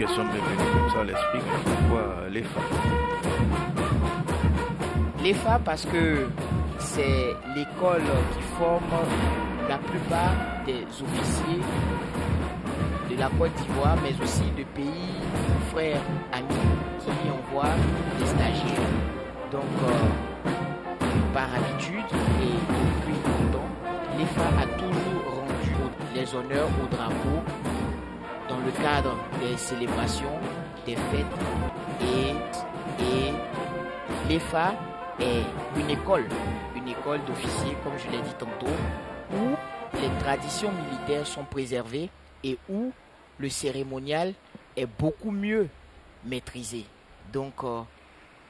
Une question m'est venue comme ça à l'esprit, pourquoi l'EFA? L'EFA parce que c'est l'école qui forme la plupart des officiers de la Côte d'Ivoire, mais aussi de pays frères, amis qui y envoient des stagiaires. Donc, par habitude et depuis longtemps, l'EFA a toujours rendu les honneurs au drapeau dans le cadre des célébrations, des fêtes et l'EFA est une école d'officiers, comme je l'ai dit tantôt, où les traditions militaires sont préservées et où le cérémonial est beaucoup mieux maîtrisé. Donc,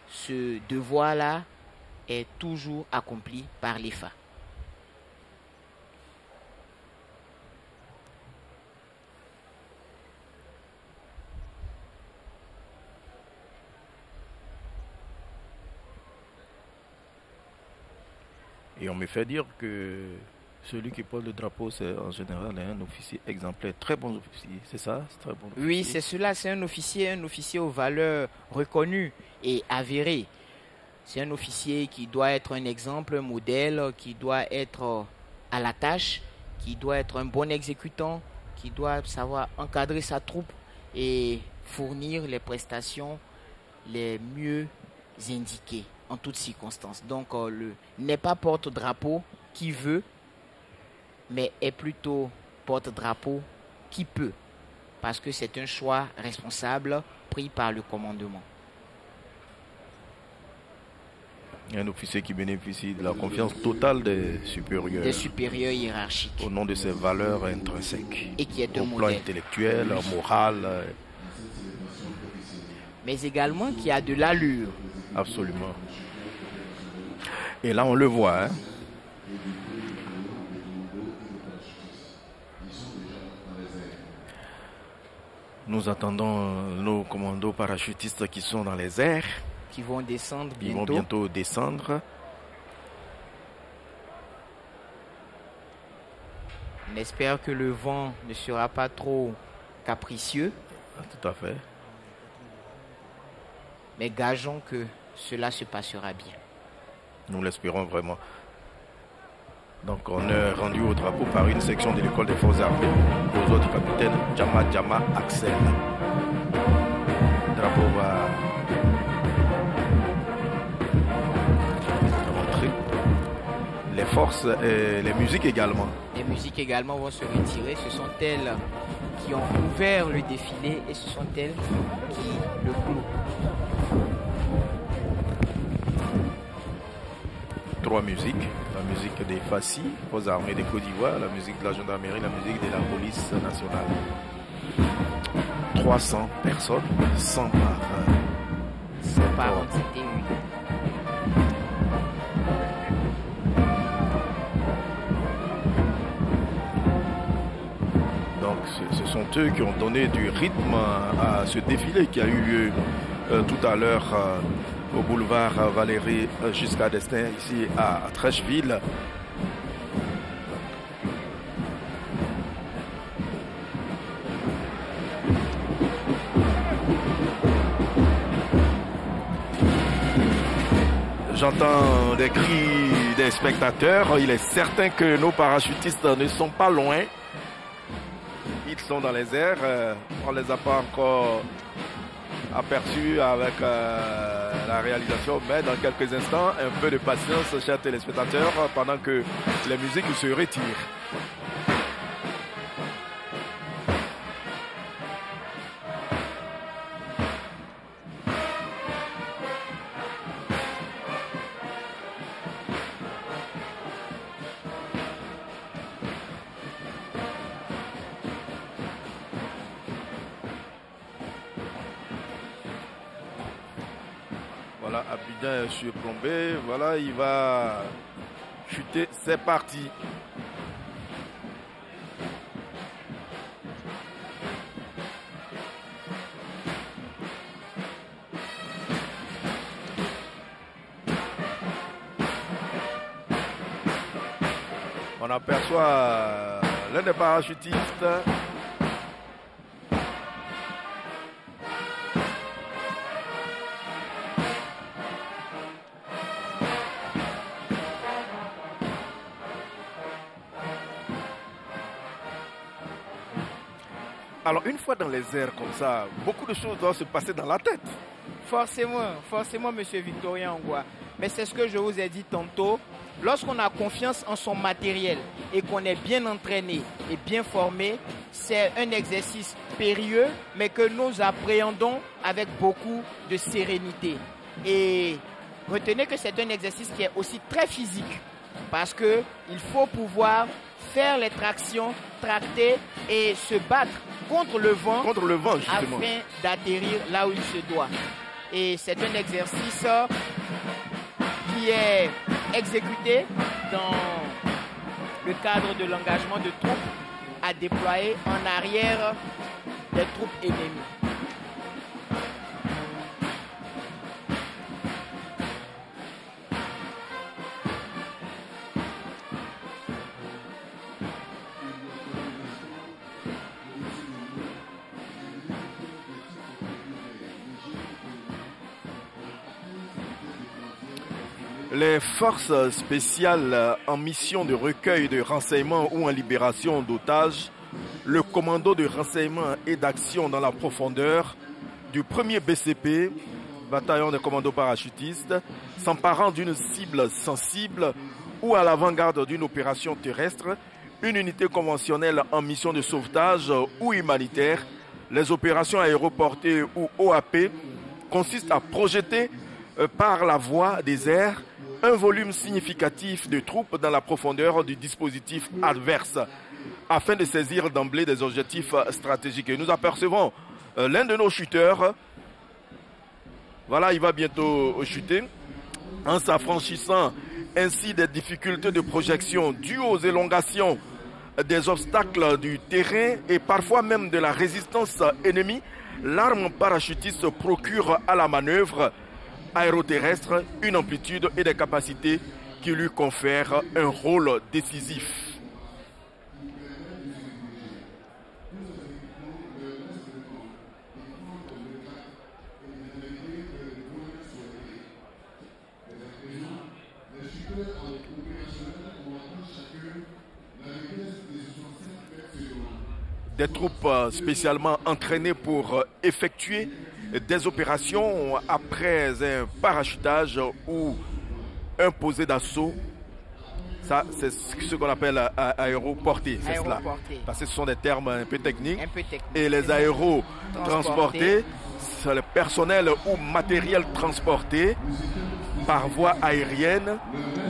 ce devoir-là est toujours accompli par l'EFA. Et on me fait dire que celui qui porte le drapeau, c'est en général un officier exemplaire, très bon officier, c'est ça? C'est très bon officier. Oui, c'est cela, c'est un officier aux valeurs reconnues et avérées. C'est un officier qui doit être un exemple, un modèle, qui doit être à la tâche, qui doit être un bon exécutant, qui doit savoir encadrer sa troupe et fournir les prestations les mieux indiquées en toutes circonstances. Donc, n'est pas porte-drapeau qui veut, mais est plutôt porte-drapeau qui peut, parce que c'est un choix responsable pris par le commandement. Un officier qui bénéficie de la confiance totale des supérieurs. Des supérieurs hiérarchiques. Au nom de ses valeurs intrinsèques. Et qui est un au modèle. plan intellectuel, moral. Mais également qui a de l'allure. Absolument. Et là, on le voit. Hein? Nous attendons nos commandos parachutistes qui sont dans les airs. Qui vont descendre bientôt. Ils vont bientôt descendre. On espère que le vent ne sera pas trop capricieux. Tout à fait. Mais gageons que cela se passera bien. Nous l'espérons vraiment. Donc honneur rendu au drapeau par une section de l'école des forces armées aux autres capitaine Djama Axel. Le drapeau va montrer les forces et les musiques également. Les musiques également vont se retirer. Ce sont elles qui ont ouvert le défilé et ce sont elles qui le clouent. 3 musiques. La musique des FACI, aux armées de Côte d'Ivoire, la musique de la gendarmerie, la musique de la police nationale. 300 personnes, 100 par entité unique. Donc ce sont eux qui ont donné du rythme à ce défilé qui a eu lieu tout à l'heure au boulevard Valéry jusqu'à Destin, ici à Trècheville. J'entends des cris des spectateurs. Il est certain que nos parachutistes ne sont pas loin. Ils sont dans les airs. On ne les a pas encore aperçus avec la réalisation, mais dans quelques instants, un peu de patience, chers téléspectateurs, pendant que les musiques se retirent. Voilà, Abidjan est surplombé. Voilà, il va chuter. C'est parti. On aperçoit l'un des parachutistes. Alors, une fois dans les airs comme ça, beaucoup de choses doivent se passer dans la tête. Forcément, monsieur Victorien Angoua. Mais c'est ce que je vous ai dit tantôt. Lorsqu'on a confiance en son matériel et qu'on est bien entraîné et bien formé, c'est un exercice périlleux, mais que nous appréhendons avec beaucoup de sérénité. Et retenez que c'est un exercice qui est aussi très physique, parce qu'il faut pouvoir faire les tractions, tracter et se battre contre le vent justement, afin d'atterrir là où il se doit. Et c'est un exercice qui est exécuté dans le cadre de l'engagement de troupes à déployer en arrière des troupes ennemies. Les forces spéciales en mission de recueil de renseignements ou en libération d'otages, le commando de renseignement et d'action dans la profondeur du 1er BCP, bataillon de commandos parachutistes, s'emparant d'une cible sensible ou à l'avant-garde d'une opération terrestre, une unité conventionnelle en mission de sauvetage ou humanitaire, les opérations aéroportées ou OAP consistent à projeter par la voie des airs un volume significatif de troupes dans la profondeur du dispositif adverse afin de saisir d'emblée des objectifs stratégiques. Et nous apercevons l'un de nos shooters. Voilà, il va bientôt chuter en s'affranchissant ainsi des difficultés de projection dues aux élongations des obstacles du terrain et parfois même de la résistance ennemie. L'arme parachutiste procure à la manœuvre aéroterrestre une amplitude et des capacités qui lui confèrent un rôle décisif. des troupes spécialement entraînées pour effectuer des opérations après un parachutage ou un posé d'assaut. Ça, c'est ce qu'on appelle aéroporté, c'est cela. Parce que ce sont des termes un peu techniques. Et les aérotransportés, c'est le personnel ou matériel transporté par voie aérienne,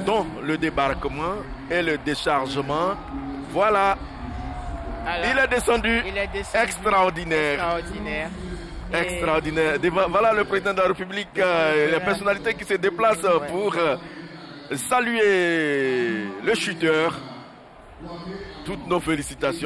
dont le débarquement et le déchargement. Voilà. Alors, il est descendu. Extraordinaire. Extraordinaire. Voilà le président de la République, les personnalités qui se déplacent pour saluer le chuteur. Toutes nos félicitations.